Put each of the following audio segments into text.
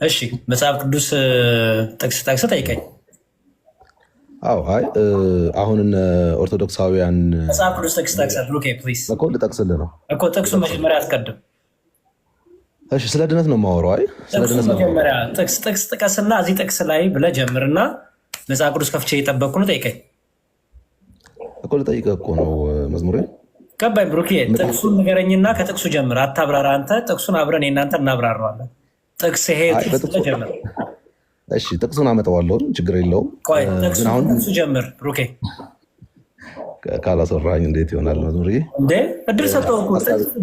እሺ መጽሐፍ ቅዱስ ጥቅስ ጠቅስ ጠይቀኝ። አዎ አይ አሁን ኦርቶዶክሳውያን መጽሐፍ ቅዱስ ጥቅስ ጠቅስ ብሩኬ ፕሊዝ እኮ ልጠቅስልህ ነው እኮ ጥቅሱን መጀመሪያ አስቀድም። እሺ ስለ ድነት ነው የማወራው። አይ ስለ ድነት ነው መጀመሪያ ጥቅስ ጥቀስና እዚህ ጥቅስ ላይ ብለህ ጀምርና መጽሐፍ ቅዱስ ከፍቼ እየጠበቅኩ ነው። ጠይቀኝ እኮ ልጠይቅህ እኮ ነው መዝሙሬ። ገባኝ ብሩኬ። ጥቅሱን ንገረኝና ከጥቅሱ ጀምር። አታብራራ አንተ። ጥቅሱን አብረን የእናንተ እናብራራዋለን። ጥቅስ ይሄ ጥቅስ ጀምር። እሺ ጥቅሱን አመጣዋለሁ፣ ችግር የለውም። ቆይ ጥቅሱ ጀምር ብሩኬ። ካላሰራኝ እንዴት ይሆናል መዝሙሬ? እንዴ እድል ሰጠው እኮ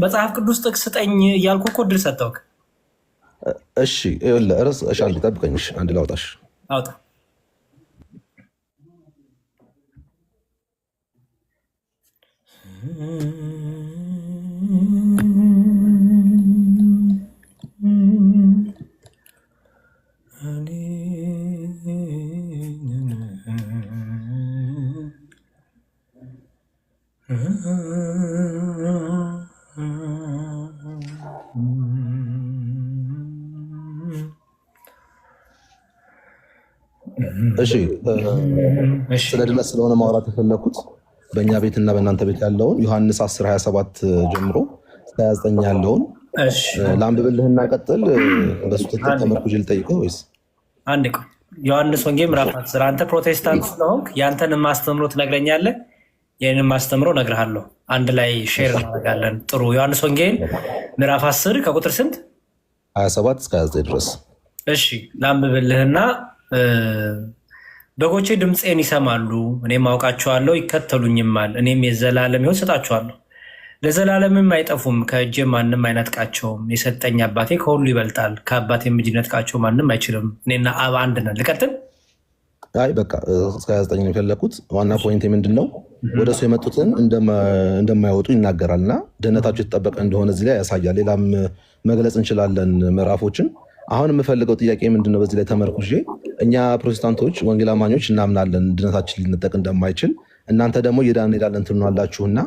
መጽሐፍ ቅዱስ ጥቅስ ስጠኝ እያልኩ እኮ እድል ሰጠውክ። እሺ ይኸውልህ ርዕስ እሺ፣ አንዴ ጠብቀኝ። እሺ አንዴ ላውጣሽ። አውጣ። እሺ ስለ ድነት ስለሆነ ማውራት የፈለኩት በእኛ ቤትና በእናንተ ቤት ያለውን ዮሐንስ 10:27 ጀምሮ እስከ 29 ያለውን ለአንብብልህና ቀጥል። በሱ ተመርኩዤ ልጠይቅህ ወይስ አንድ ቆይ። ዮሐንስ ወንጌል ምዕራፍ 10 አንተ ፕሮቴስታንት ስለሆንክ ያንተን ማስተምሮ ትነግረኛለህ፣ ይህንን ማስተምሮ እነግርሃለሁ። አንድ ላይ ሼር እናደርጋለን። ጥሩ። ዮሐንስ ወንጌል ምዕራፍ 10 ከቁጥር ስንት? 27 እስከ 29 ድረስ። እሺ ለአንብብልህና በጎቼ ድምፄን ይሰማሉ፣ እኔም አውቃቸዋለሁ፣ ይከተሉኝማል። እኔም የዘላለም ሕይወት እሰጣቸዋለሁ፣ ለዘላለምም አይጠፉም፣ ከእጄም ማንም አይነጥቃቸውም። የሰጠኝ አባቴ ከሁሉ ይበልጣል፣ ከአባቴም እጅ ሊነጥቃቸው ማንም አይችልም። እኔና አብ አንድ ነን። ልቀጥል? አይ በቃ እስከ 29 ነው የፈለኩት። ዋና ፖይንት ምንድን ነው? ወደ እሱ የመጡትን እንደማይወጡ ይናገራል እና ደህንነታቸው የተጠበቀ እንደሆነ እዚህ ላይ ያሳያል። ሌላም መግለጽ እንችላለን ምዕራፎችን። አሁን የምፈልገው ጥያቄ ምንድን ነው? በዚህ ላይ ተመርኩዤ እኛ ፕሮቴስታንቶች ወንጌል አማኞች እናምናለን ድነታችን ሊነጠቅ እንደማይችል፣ እናንተ ደግሞ እየዳን እንሄዳለን ትሉናላችሁና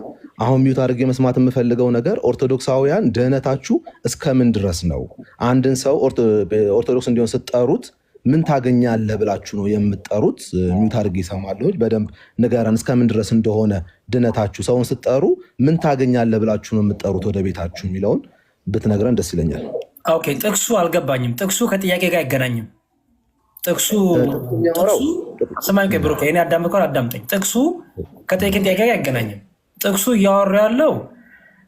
አሁን ሚዩት አድርጌ መስማት የምፈልገው ነገር ኦርቶዶክሳውያን ድህነታችሁ እስከምን ድረስ ነው? አንድን ሰው ኦርቶዶክስ እንዲሆን ስትጠሩት ምን ታገኛለህ ብላችሁ ነው የምትጠሩት? ሚዩት አድርጌ እሰማለሁ። በደንብ ንገረን እስከምን ድረስ እንደሆነ ድነታችሁ። ሰውን ስትጠሩ ምን ታገኛለህ ብላችሁ ነው የምትጠሩት ወደ ቤታችሁ የሚለውን ብትነግረን ደስ ይለኛል። ኦኬ ጥቅሱ አልገባኝም። ጥቅሱ ከጥያቄ ጋር አይገናኝም። ጥቅሱ ስማኝ ብሩክ፣ እኔ አዳምከው አዳምጠኝ። ጥቅሱ ከጥያቄ ጋር አይገናኝም። ጥቅሱ እያወራ ያለው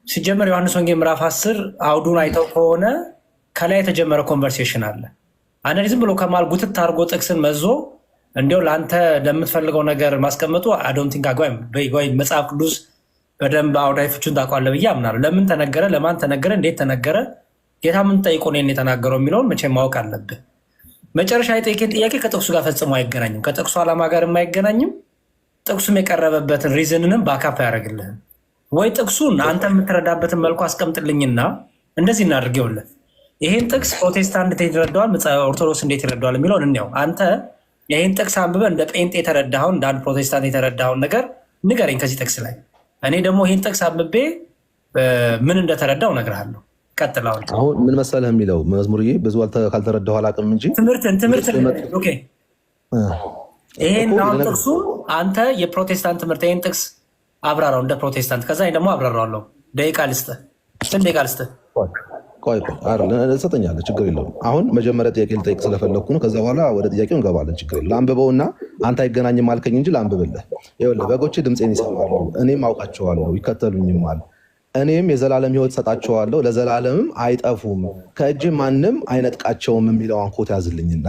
ሲጀመር ዮሐንስ ወንጌል ምዕራፍ 10 አውዱን አይተው ከሆነ ከላይ የተጀመረ ኮንቨርሴሽን አለ። አንዳንዴ ዝም ብሎ ከማል ጉትት አድርጎ ጥቅስን መዞ እንዲያው ለአንተ ለምትፈልገው ነገር ማስቀመጡ አዶንቲንግ አግባይም ወይ መጽሐፍ ቅዱስ በደንብ አውዳይ ፍቹን ታውቀዋለህ ብዬ አምናለሁ። ለምን ተነገረ፣ ለማን ተነገረ፣ እንዴት ተነገረ፣ ጌታ ምን ጠይቆ ነው የተናገረው የሚለውን መቼ ማወቅ አለብህ። መጨረሻ የጠየቀን ጥያቄ ከጥቅሱ ጋር ፈጽሞ አይገናኝም። ከጥቅሱ ዓላማ ጋር አይገናኝም። ጥቅሱም የቀረበበትን ሪዝንንም በአካፕ አያደርግልህም። ወይ ጥቅሱን አንተ የምትረዳበትን መልኩ አስቀምጥልኝና እንደዚህ እናድርገውለን። ይህን ጥቅስ ፕሮቴስታንት እንዴት ይረዳዋል፣ ኦርቶዶክስ እንዴት ይረዳዋል የሚለውን እንየው። አንተ ይህን ጥቅስ አንብበህ እንደ ጴንጤ የተረዳኸውን እንደ አንድ ፕሮቴስታንት የተረዳኸውን ነገር ንገረኝ ከዚህ ጥቅስ ላይ። እኔ ደግሞ ይህን ጥቅስ አንብቤ ምን እንደተረዳው እነግርሃለሁ። ቀጥላውን አሁን ምን መሰለህ የሚለው መዝሙርዬ፣ ብዙ ካልተረዳሁ አላውቅም እንጂ ትምህርት ይሄን አሁን ጥቅሱ አንተ የፕሮቴስታንት ትምህርት ይሄን ጥቅስ አብራራው እንደ ፕሮቴስታንት፣ ከዛ ደግሞ አብራራዋለሁ። ደቂቃ ልስጥህ፣ ስንት ደቂቃ ልስጥህ? ቆይ ሰጠኛለህ፣ ችግር የለውም። አሁን መጀመሪያ ጥያቄ ልጠይቅ ስለፈለግኩ ነው። ከዛ በኋላ ወደ ጥያቄው እንገባለን፣ ችግር የለም። ለአንብበውና አንተ አይገናኝም አልከኝ እንጂ ለአንብብልህ። ይኸውልህ በጎቼ ድምፄን ይሰማሉ፣ እኔም አውቃቸዋለሁ፣ ይከተሉኝማል። እኔም የዘላለም ሕይወት ሰጣቸዋለሁ፣ ለዘላለምም አይጠፉም፣ ከእጅ ማንም አይነጥቃቸውም የሚለውን ኮት ያዝልኝና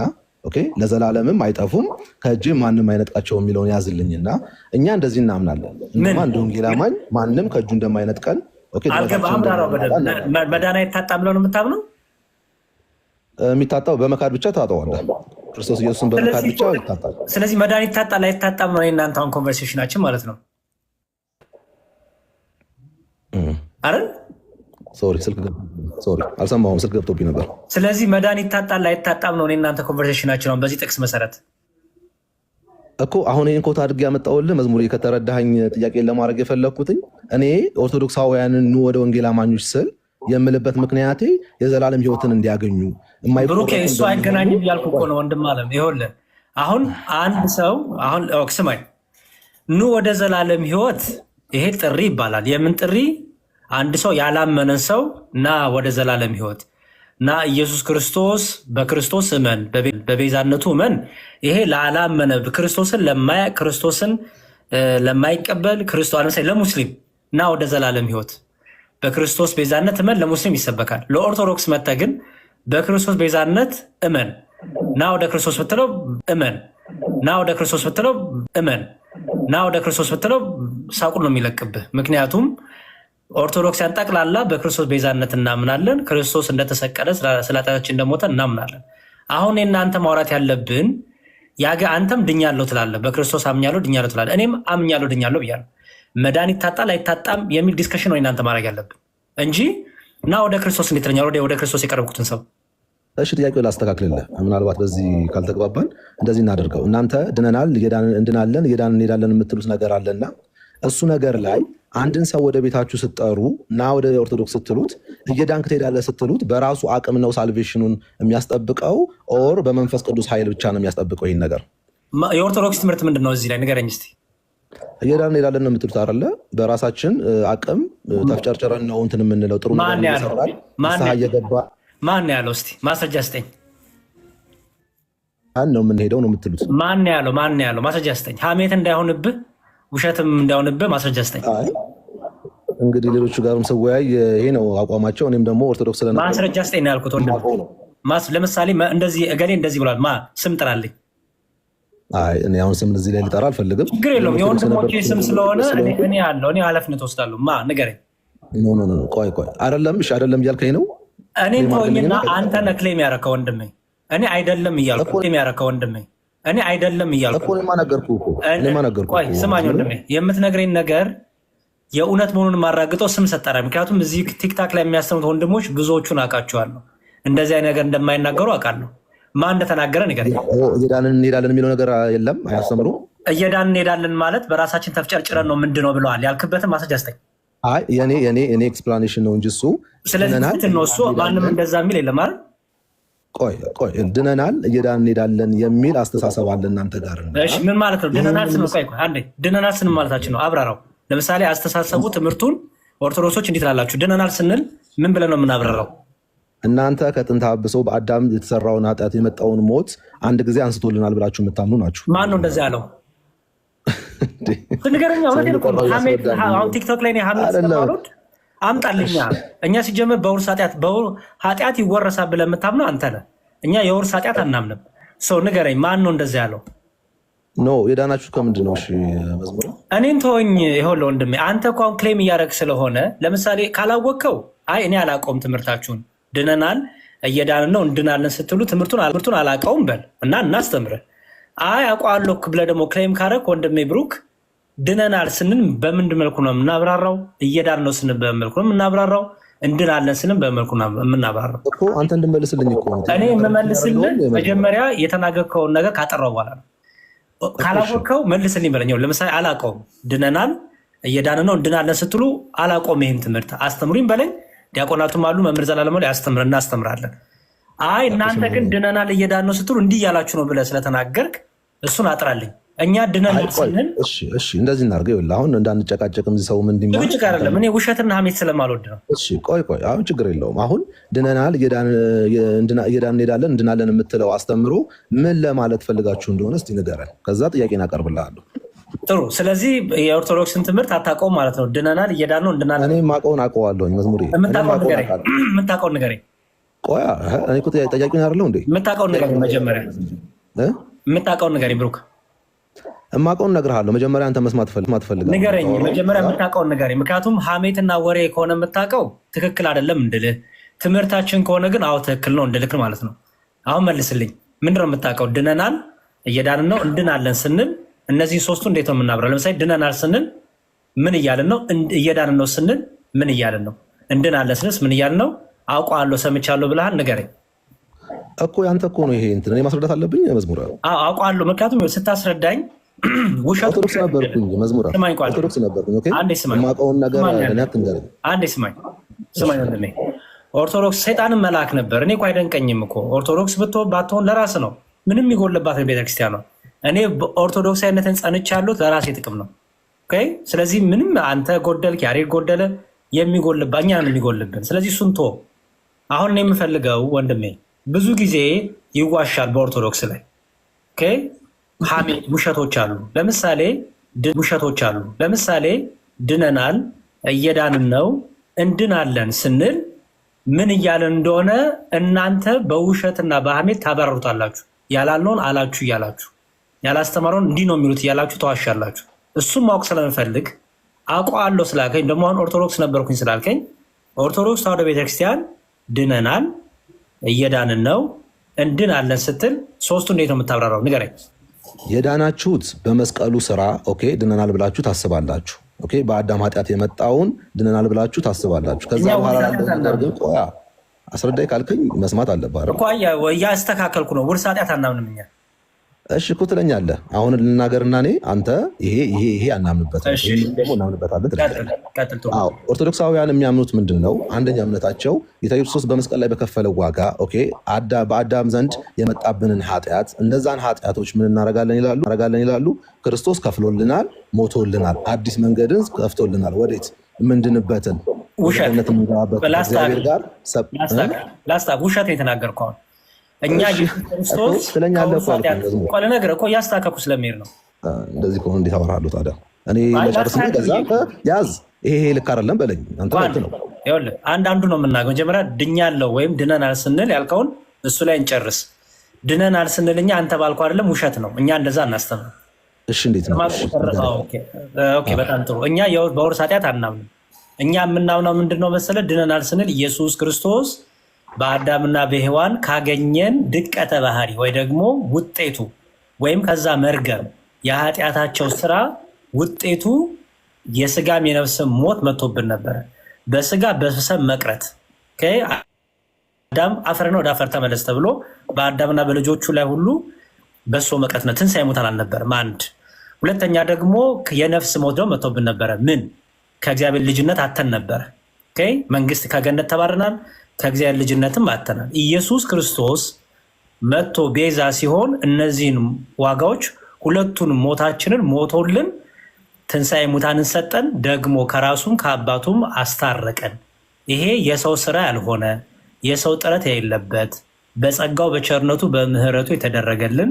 ለዘላለምም አይጠፉም ከእጅ ማንም አይነጥቃቸው የሚለውን ያዝልኝና እኛ እንደዚህ እናምናለን። አንድ ወንጌል አማኝ ማንም ከእጁ እንደማይነጥቀን መዳን አይታጣም ብለው ነው የምታምነው? የሚታጣው በመካድ ብቻ ታጠዋለህ። ክርስቶስ ኢየሱስን በመካድ ብቻ ይታጣል። ስለዚህ መዳን ይታጣል አይታጣም ነው እናንተ አሁን ኮንቨርሴሽናችን ማለት ነው አይደል? ሶሪ አልሰማሁም፣ ስልክ ገብቶብኝ ነበር። ስለዚህ መዳን ይታጣል አይታጣም ነው እናንተ ኮንቨርሴሽናችን አሁን በዚህ ጥቅስ መሰረት እኮ። አሁን ይህን ኮታ አድርጌ ያመጣሁልህ መዝሙር ከተረዳኸኝ ጥያቄን ለማድረግ የፈለግኩትኝ እኔ ኦርቶዶክሳውያንን ኑ ወደ ወንጌል አማኞች ስል የምልበት ምክንያቴ የዘላለም ህይወትን እንዲያገኙ ብሩኬ እሱ አይገናኝም እያልኩ እኮ ነው ወንድም አለም። ይኸውልህ አሁን አንድ ሰው አሁን ስማኝ፣ ኑ ወደ ዘላለም ህይወት፣ ይሄ ጥሪ ይባላል። የምን ጥሪ? አንድ ሰው ያላመነን ሰው ና ወደ ዘላለም ህይወት ና፣ ኢየሱስ ክርስቶስ በክርስቶስ እመን፣ በቤዛነቱ እመን። ይሄ ላላመነ ክርስቶስን ለማይቀበል ለሙስሊም ና ወደ ዘላለም ህይወት በክርስቶስ ቤዛነት እመን፣ ለሙስሊም ይሰበካል። ለኦርቶዶክስ መተ ግን በክርስቶስ ቤዛነት እመን ና ወደ ክርስቶስ ብትለው እመን ና ወደ ክርስቶስ ብትለው እመን ና ወደ ክርስቶስ ብትለው ሳቁን ነው የሚለቅብህ። ምክንያቱም ኦርቶዶክሲያን ጠቅላላ በክርስቶስ ቤዛነት እናምናለን። ክርስቶስ እንደተሰቀለ ስለ ኃጢአታችን እንደሞተ እናምናለን። አሁን የእናንተ ማውራት ያለብን አንተም ድኛለሁ ትላለህ፣ በክርስቶስ አምኛለሁ ድኛለሁ ትላለህ፣ እኔም አምኛለሁ ድኛለሁ ብያለሁ። መዳን ይታጣል አይታጣም የሚል ዲስከሽን ነው እናንተ ማድረግ ያለብን እንጂ እና ወደ ክርስቶስ እንዴት ለኛ ወደ ክርስቶስ የቀረብኩትን ሰው። እሺ ጥያቄው ላስተካክልልህ። ምናልባት በዚህ ካልተግባባን እንደዚህ እናደርገው። እናንተ ድነናል፣ እንድናለን፣ እየዳን እንሄዳለን የምትሉት ነገር አለና እሱ ነገር ላይ አንድን ሰው ወደ ቤታችሁ ስትጠሩ እና ወደ ኦርቶዶክስ ስትሉት እየዳንክ ትሄዳለህ ስትሉት በራሱ አቅም ነው ሳልቬሽኑን የሚያስጠብቀው ኦር በመንፈስ ቅዱስ ኃይል ብቻ ነው የሚያስጠብቀው? ይህን ነገር የኦርቶዶክስ ትምህርት ምንድን ነው? እዚህ ላይ ንገረኝ እስኪ። እየዳን እንሄዳለን ነው የምትሉት አይደለ? በራሳችን አቅም ተፍጨርጨረን ነው እንትን የምንለው። ጥሩ ነገር እየሰራን ንስሐ እየገባ ማን ያለው? እስኪ ማስረጃ ስጠኝ። ነው የምንሄደው ነው የምትሉት? ማን ያለው? ማስረጃ ስጠኝ። ሀሜት እንዳይሆንብህ ውሸትም እንዳይሆንብህ ማስረጃ ስጠኝ። እንግዲህ ሌሎቹ ጋርም ስወያይ ይሄ ነው አቋማቸው። እኔም ደግሞ ኦርቶዶክስ ስለነበረ ማስረጃ ስጠኝ ነው ያልኩት። ለምሳሌ እንደዚህ እገሌ እንደዚህ ብሏል፣ ስም ጥራልኝ። እኔ አሁን ስም እዚህ ላይ ልጠራ አልፈልግም። ችግር የለውም። የወንድሞቼ ስም ስለሆነ እኔ ያለው እኔ ኃላፊነት ወስዳለሁ። ንገረኝ። ቆይ አይደለም፣ እሺ አይደለም እያልከኝ ነው። እኔን ተወኝና አንተ ነህ ክሌም ያደረከው ወንድሜ። እኔ አይደለም እያልኩ ክሌም ያደረከው ወንድሜ እኔ አይደለም እያልኩ ቆይ ስማኝ ወንድሜ፣ የምትነግረኝ ነገር የእውነት መሆኑን ማራግጠው ስም ሰጠራ። ምክንያቱም እዚህ ቲክታክ ላይ የሚያስተምሩት ወንድሞች ብዙዎቹን አውቃቸዋለሁ። እንደዚህ አይነት ነገር እንደማይናገሩ አውቃለሁ። ማን እንደተናገረ ንገረኝ። እየዳንን እንሄዳለን የሚለው ነገር የለም፣ አያስተምሩ። እየዳንን እንሄዳለን ማለት በራሳችን ተፍጨርጭረን ነው ምንድን ነው ብለዋል። ያልክበትን ማስረጃ ስጠኝ። የኔ ኤክስፕላኔሽን ነው እንጂ እሱ ስለዚህ ነው እሱ ማንም እንደዛ የሚል የለም አይደል? ቆይ ድነናል እየዳን እንሄዳለን የሚል አስተሳሰብ አለ እናንተ ጋር። ምን ማለት ነው ድነናል ስንል? አንዴ ድነናል ስንል ማለታችን ነው አብራራው። ለምሳሌ አስተሳሰቡ ትምህርቱን ኦርቶዶክሶች እንዴት ላላችሁ? ድነናል ስንል ምን ብለን ነው የምናብራራው? እናንተ ከጥንት አብሶ በአዳም የተሰራውን ኃጢአት የመጣውን ሞት አንድ ጊዜ አንስቶልናል ብላችሁ የምታምኑ ናችሁ። ማን ነው እንደዚህ ያለው? ንገረኛ። አሁን ቲክቶክ ላይ ሀሜት ስለማልወድ አምጣልኛ። እኛ ሲጀምር በውርስ ኃጢአት ይወረሳል ብለህ የምታምነው አንተ ነህ። እኛ የውርስ ኃጢአት አናምንም። ሰው ንገረኝ፣ ማን ነው እንደዚህ ያለው? ኖ የዳናችሁ ከምንድን ነው? እሺ መዝሙር እኔን ተወኝ። ይኸውልህ ወንድሜ፣ አንተ እኮ አሁን ክሌም እያደረግ ስለሆነ ለምሳሌ ካላወቅከው እኔ አላውቀውም ትምህርታችሁን፣ ድነናል እየዳንን ነው እንድናለን ስትሉ ትምህርቱን አላውቀውም በል እና እናስተምርህ። አውቀዋለሁ ብለህ ደግሞ ክሌም ካደረግ ወንድሜ ብሩክ፣ ድነናል ስንል በምንድን መልኩ ነው የምናብራራው? እየዳን ነው ስንል በምን መልኩ ነው የምናብራራው? እንድናለን ስንል በመልኩ ነው የምናብራራው። አንተ እንድመልስልኝ እኮ እኔ የምመልስልህ መጀመሪያ የተናገርከውን ነገር ካጠራው በኋላ ነው። ካላወቅከው መልስልኝ በለኝ። ለምሳሌ አላውቀውም፣ ድነናል እየዳን ነው እንድናለን ስትሉ አላውቀውም፣ ይህን ትምህርት አስተምሩኝ በለኝ። ዲያቆናቱም አሉ፣ መምህር ዘላለም እናስተምራለን። እናንተ ግን ድነናል እየዳን ነው ስትሉ እንዲህ እያላችሁ ነው ብለህ ስለተናገርክ እሱን አጥራልኝ። እኛ ድነናል ስንል እንደዚህ እናድርገው። ይኸውልህ አሁን እንዳንጨቃጨቅም እዚህ ሰው እንዲማር ጭቅጭቅ አይደለም። እኔ ውሸትና ሀሜት ስለማልወድ ነው። ቆይ አሁን ችግር የለውም። አሁን ድነናል እየዳን እንሄዳለን እንድናለን የምትለው አስተምሮ ምን ለማለት ፈልጋችሁ እንደሆነ እስኪ ንገረን። ከዛ ጥያቄን አቀርብልሃለሁ። ጥሩ። ስለዚህ የኦርቶዶክስን ትምህርት አታውቀውም ማለት ነው። ድነናል እየዳን ነው እንድናለን። እኔ የማውቀውን አውቀዋለሁኝ። መዝሙር የምታውቀውን ንገረኝ። ቆይ እኔ እኮ ጠያቂውን አይደለሁ እንዴ? የምታውቀውን ንገረኝ። መጀመሪያ የምታውቀውን ንገረኝ ብሩክ። እማውቀውን እነግርሃለሁ። መጀመሪያ አንተ መስማት ትፈልጋለህ? ንገረኝ። መጀመሪያ የምታውቀውን ንገረኝ። ምክንያቱም ሀሜትና ወሬ ከሆነ የምታውቀው ትክክል አይደለም እንድልህ፣ ትምህርታችን ከሆነ ግን ትክክል ነው እንድልክ ማለት ነው። አሁን መልስልኝ። ምንድን ነው የምታውቀው? ድነናል እየዳንን ነው እንድናለን ስንል እነዚህ ሶስቱ እንዴት ነው የምናብረው? ለምሳሌ ድነናል ስንል ምን እያልን ነው? እየዳንን ነው ስንል ምን እያልን ነው? እንድናለን ስንል ምን እያልን ነው? አውቀዋለሁ ሰምቻለሁ ብለሃል። ንገረኝ እኮ ያንተ እኮ ነው ይሄ እንትን እኔ ማስረዳት አለብኝ። መዝሙር አውቀዋለሁ፣ ምክንያቱም ስታስረዳኝ ኦርቶዶክስ ነበርኩኝ። መዝሙር ኦርቶዶክስ ነበርኩኝ። የማውቀውን ነገር አትንገረኝ። አንዴ ስማኝ ወንድሜ፣ ኦርቶዶክስ ሰይጣንን መልአክ ነበር። እኔ እኮ አይደንቀኝም እኮ ኦርቶዶክስ ባትሆን ለራስ ነው። ምንም የሚጎልባት ቤተክርስቲያን ነው። እኔ ኦርቶዶክሳዊነትን ጸንቻለሁ ለራሴ ጥቅም ነው። ስለዚህ ምንም አንተ ጎደልክ ያሬድ ጎደለ የሚጎልባ እኛ ነው የሚጎልብን። ስለዚህ እሱን ቶ አሁን እኔ የምፈልገው ወንድሜ ብዙ ጊዜ ይዋሻል በኦርቶዶክስ ላይ ሐሜት ውሸቶች አሉ። ለምሳሌ ድነናል እየዳንን ነው እንድናለን ስንል ምን እያለን እንደሆነ እናንተ በውሸትና በሐሜት ታበራሩታላችሁ። ያላለውን አላችሁ እያላችሁ ያላስተማረውን እንዲህ ነው የሚሉት እያላችሁ ተዋሻላችሁ። እሱም ማወቅ ስለምፈልግ አውቀዋለሁ ስላልከኝ ደግሞ አሁን ኦርቶዶክስ ነበርኩኝ ስላልከኝ ኦርቶዶክስ ተዋሕዶ ቤተክርስቲያን ድነናል እየዳንን ነው እንድናለን ስትል ሶስቱ እንዴት ነው የምታብራራው? ንገረኝ። የዳናችሁት በመስቀሉ ስራ ድነናል ብላችሁ ታስባላችሁ። በአዳም ኃጢአት የመጣውን ድነናል ብላችሁ ታስባላችሁ። ከዛ በኋላ ግን ቆያ አስረዳይ ካልከኝ መስማት አለብህ እኮ። እያስተካከልኩ ነው። ውርስ ኃጢአት አናምንም እኛ። እሺ እኮ ትለኛለህ። አሁን ልናገርና እኔ አንተ ይሄ አናምንበትም ደግሞ እናምንበታለን ትለኛለህ። ኦርቶዶክሳውያን የሚያምኑት ምንድን ነው? አንደኛ እምነታቸው ጌታ ኢየሱስ ክርስቶስ በመስቀል ላይ በከፈለው ዋጋ በአዳም ዘንድ የመጣብንን ኃጢአት እነዛን ኃጢአቶች ምን እናረጋለን ይላሉ። ክርስቶስ ከፍሎልናል፣ ሞቶልናል፣ አዲስ መንገድን ከፍቶልናል። ወዴት? ምንድንበትን ውሸት የምንገባበት እግዚአብሔር ጋር ውሸት የተናገርከው እኛ ክርስቶስ ነገር እኮ እያስታከኩ ስለሚሄድ ነው። እንደዚህ ከሆነ እንዴት አወራለሁ ታዲያ? እኔ ለጨርስ ከዛ ያዝ ይሄ ልክ አይደለም በለኝ። አንተ ነው አንዳንዱ ነው የምናገው። መጀመሪያ ድኛለሁ ወይም ድነናል ስንል ያልከውን እሱ ላይ እንጨርስ። ድነናል ስንል እኛ አንተ ባልኩ አይደለም ውሸት ነው። እኛ እንደዛ እናስተምር። እሺ እንዴት ነው? በጣም ጥሩ። እኛ በውርስ ኃጢአት አናምንም። እኛ የምናምነው ምንድነው መሰለ? ድነናል ስንል ኢየሱስ ክርስቶስ በአዳምና በሔዋን ካገኘን ድቀተ ባህሪ ወይ ደግሞ ውጤቱ ወይም ከዛ መርገም የኃጢአታቸው ስራ ውጤቱ የስጋም የነፍስም ሞት መጥቶብን ነበረ። በስጋ በሰብ መቅረት አዳም አፈር ነው ወደ አፈር ተመለስ ተብሎ በአዳምና በልጆቹ ላይ ሁሉ በሶ መቅረት ነው። ትንሣኤ ሙታን አልነበረም። አንድ ሁለተኛ ደግሞ የነፍስ ሞት ደግሞ መጥቶብን ነበረ። ምን? ከእግዚአብሔር ልጅነት አተን ነበረ። መንግስት ከገነት ተባረናል፣ ከእግዚአብሔር ልጅነትም አተናል። ኢየሱስ ክርስቶስ መጥቶ ቤዛ ሲሆን እነዚህን ዋጋዎች ሁለቱን ሞታችንን ሞቶልን ትንሣኤ ሙታንን ሰጠን፣ ደግሞ ከራሱም ከአባቱም አስታረቀን። ይሄ የሰው ስራ ያልሆነ የሰው ጥረት የሌለበት በጸጋው በቸርነቱ በምህረቱ የተደረገልን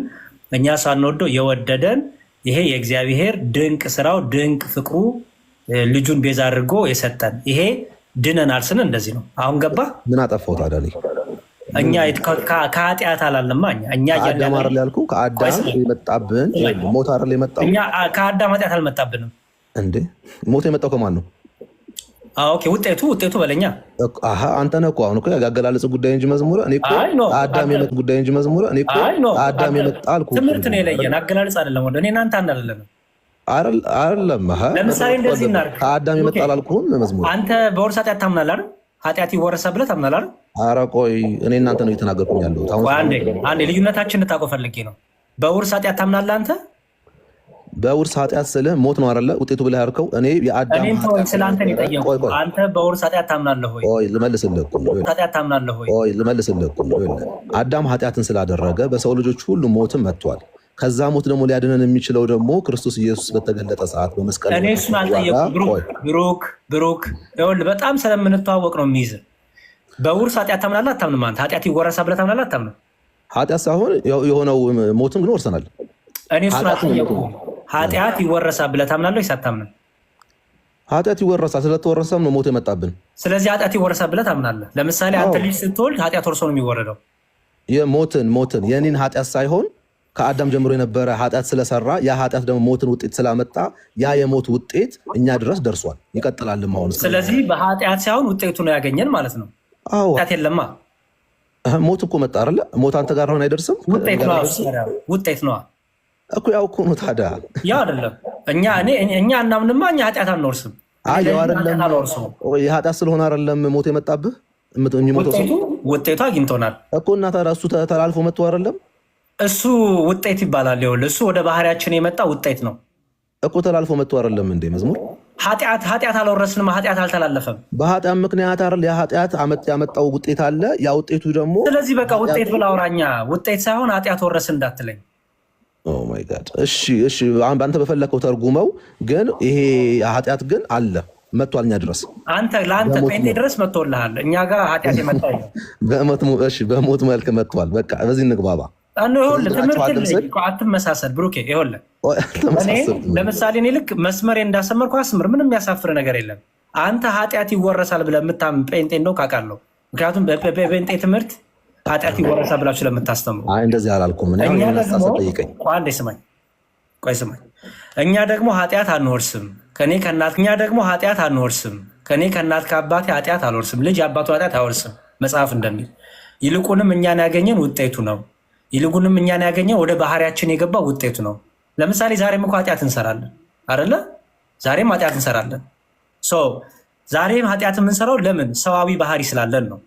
እኛ ሳንወደው የወደደን ይሄ የእግዚአብሔር ድንቅ ስራው ድንቅ ፍቅሩ ልጁን ቤዛ አድርጎ የሰጠን ይሄ ድነናል ስን እንደዚህ ነው። አሁን ገባ? ምን አጠፋው ታዲያ? እኛ ከኃጢአት አላለማ እኛ ከአዳም አይደል ያልኩህ? ከአዳም የመጣብን ሞት አይደል የመጣው? እኛ ከአዳም ኃጢአት አልመጣብንም እንዴ? ሞት የመጣው ከማን ነው? ውጤቱ በለኛ። አንተ ነህ እኮ አሁን ያገላለጽ ጉዳይ እንጂ መዝሙረ እኔ እኮ አዳም የመጣ ጉዳይ እንጂ መዝሙረ እኔ እኮ አዳም የመጣ አልኩህ። ትምህርት ነው የለየን፣ አገላለጽ አይደለም። ወደ እኔ እናንተ አናለለም አይደለም። ለምሳሌ እንደዚህ እናድርግ። ከአዳም የመጣ አላልኩህም? መዝሙር አንተ በውርስ ኃጢአት ታምናለህ አይደል? ኃጢአት ይወረሳል ብለህ ታምናለህ አይደል? ኧረ ቆይ እኔ እናንተ ነው እየተናገርኩኝ ያለሁት። አንዴ ልዩነታችን እንድታውቀው ፈልጌ ነው። በውርስ ኃጢአት ታምናለህ አንተ? በውርስ ኃጢአት ስልህ ሞት ነው አይደለ ውጤቱ ብለህ ያልከው? እኔ የአዳም ስለ አንተ ነው የጠየኩህ። አንተ በውርስ ኃጢአት ታምናለህ ወይ? ቆይ ልመልስልህ እኮ ነው። ኃጢአት ታምናለህ ወይ? ቆይ ልመልስልህ እኮ ነው። አዳም ኃጢአትን ስላደረገ በሰው ልጆች ሁሉ ሞትም መጥቷል። ከዛ ሞት ደግሞ ሊያድነን የሚችለው ደግሞ ክርስቶስ ኢየሱስ በተገለጠ ሰዓት በመስቀል እኔ እሱን አልጠየኩም። ብሩክ ይኸውልህ በጣም ስለምንተዋወቅ ነው የሚይዝ። በውርስ ኃጢአት ታምናለህ አታምንም? አንተ ኃጢአት ይወረሳል ብለህ ታምናለህ አታምንም? ኃጢአት ሳይሆን የሆነው ሞትም ግን ወርሰናል። እኔ እሱን አልጠየኩም። ኃጢአት ይወረሳል ብለህ ታምናለህ ወይስ አታምንም? ኃጢአት ይወረሳል፣ ስለተወረሰም ነው ሞት የመጣብን። ስለዚህ ኃጢአት ይወረሳል ብለህ ታምናለህ። ለምሳሌ አንተ ልጅ ስትወልድ ኃጢአት ወርሶ ነው የሚወረደው። ሞትን የኔን ኃጢአት ሳይሆን ከአዳም ጀምሮ የነበረ ኃጢአት ስለሰራ ያ ኃጢአት ደግሞ ሞትን ውጤት ስላመጣ ያ የሞት ውጤት እኛ ድረስ ደርሷል፣ ይቀጥላል። አሁን ስለዚህ በኃጢአት ሳይሆን ውጤቱ ነው ያገኘን ማለት ነው። ኃጢአት የለማ። ሞት እኮ መጣ አይደለ? ሞት አንተ ጋር አሁን አይደርስም። ውጤት ነዋ እኮ ያው እኮ ነው። ታዲያ ያው አይደለም። እኛ እናምንማ፣ እኛ ኃጢአት አንወርስም። ያው አይደለም። የኃጢአት ስለሆነ አይደለም ሞት የመጣብህ። ውጤቱ አግኝቶናል እኮ እና ታዲያ እሱ ተላልፎ መጥቶ አይደለም እሱ ውጤት ይባላል። ይኸውልህ እሱ ወደ ባህሪያችን የመጣ ውጤት ነው እኮ ተላልፎ መጥቶ አይደለም እንዴ? መዝሙር ኃጢአት አልወረስንም፣ ኃጢአት አልተላለፈም። በኃጢአት ምክንያት አይደል የኃጢአት ያመጣው ውጤት አለ። ያ ውጤቱ ደግሞ ስለዚህ በቃ ውጤት ብላ አውራኛ፣ ውጤት ሳይሆን ኃጢአት ወረስ እንዳትለኝ። ኦ ማይ ጋድ። እሺ በአንተ በፈለከው ተርጉመው። ግን ይሄ ኃጢአት ግን አለ መጥቷል እኛ ድረስ። ለአንተ ጴንጤ ድረስ መጥቶልሃል። እኛ ጋር ኃጢአት የመጣ በሞት መልክ መጥቷል። በቃ በዚህ እንግባባ። ትምህርት አትመሳሰል ብሩኬ። ይኸውልህ ለምሳሌ እኔ ልክ መስመሬ እንዳሰመርኩ አስምር፣ ምንም የሚያሳፍር ነገር የለም። አንተ ኃጢአት ይወረሳል ብለህ የምታምን ጴንጤ እንደው ካውቃለሁ። ምክንያቱም በጴንጤ ትምህርት ኃጢአት ይወረሳል ብላችሁ ስለምታስተምሩ። እንደዚህ አላልኩም። ስማኝ። እኛ ደግሞ ኃጢአት አንወርስም። እኛ ደግሞ ኃጢአት አንወርስም። ከኔ ከእናት ከአባቴ ኃጢአት አልወርስም። ልጅ አባቱ ኃጢአት አይወርስም መጽሐፍ እንደሚል። ይልቁንም እኛን ያገኘን ውጤቱ ነው። ይልቁንም እኛን ያገኘን ወደ ባህሪያችን የገባ ውጤቱ ነው። ለምሳሌ ዛሬም እኮ ኃጢአት እንሰራለን አይደለ? ዛሬም ኃጢአት እንሰራለን። ዛሬም ኃጢአት የምንሰራው ለምን? ሰዋዊ ባህሪ ስላለን ነው።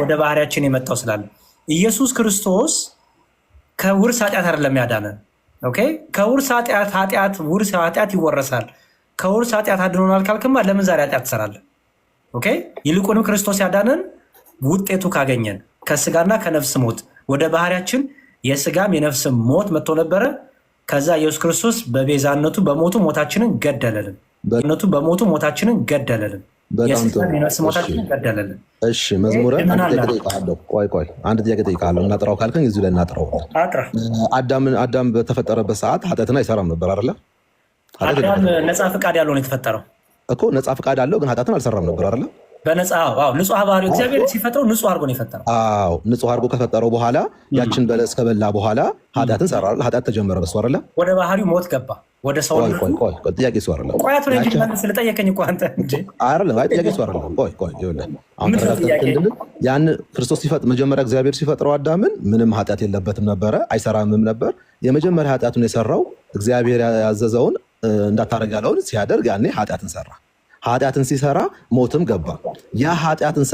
ወደ ባህሪያችን የመጣው ስላለን። ኢየሱስ ክርስቶስ ከውርስ ኃጢአት አይደለም ያዳነን። ከውርስ ኃጢአት ይወረሳል። ከውርስ ኃጢአት አድኖናል ካልክማ ለምን ዛሬ ኃጢአት ትሰራለን? ይልቁንም ክርስቶስ ያዳነን ውጤቱ ካገኘን ከስጋና ከነፍስ ሞት ወደ ባህሪያችን የስጋም የነፍስም ሞት መጥቶ ነበረ። ከዛ ኢየሱስ ክርስቶስ በቤዛነቱ በሞቱ ሞታችንን ገደለልን። የነፍስ ሞታችንን ገደለልን። እሺ መዝሙረ አንድ ጥያቄ ጠይቃለሁ። እናጥራው ካልከኝ እዚሁ ላይ እናጥራው። አዳም በተፈጠረበት ሰዓት ኃጢአትን አይሰራም ነበር አይደለ? አዳም ነፃ ፈቃድ ያለው ነው የተፈጠረው እኮ። ነፃ ፈቃድ አለው ግን ኃጢአትን አልሰራም ነበር አይደለ? ንጹህ ባህሪ እግዚአብሔር ሲፈጥረው ንጹህ አድርጎ ነው የፈጠረው። ንጹህ አድርጎ ከፈጠረው በኋላ ያችን በለስ ከበላ በኋላ ኃጢአትን ሰራ። ኃጢአት ተጀመረ በሱ አይደለ? ወደ ባህሪው ሞት ገባ። ወደ ሰው ጥያቄ እሱ አይደለም። ስለጠየቀኝ እኮ አንተ ጥያቄ እሱ አይደለም። ያን ክርስቶስ መጀመሪያ እግዚአብሔር ሲፈጥረው አዳምን ምንም ኃጢአት የለበትም ነበረ፣ አይሰራምም ነበር። የመጀመሪያ ኃጢአቱን የሰራው እግዚአብሔር ያዘዘውን እንዳታረግ ያለውን ሲያደርግ ያኔ ኃጢአትን ሰራ። ኃጢአትን ሲሰራ ሞትም ገባ። ያ ኃጢአትን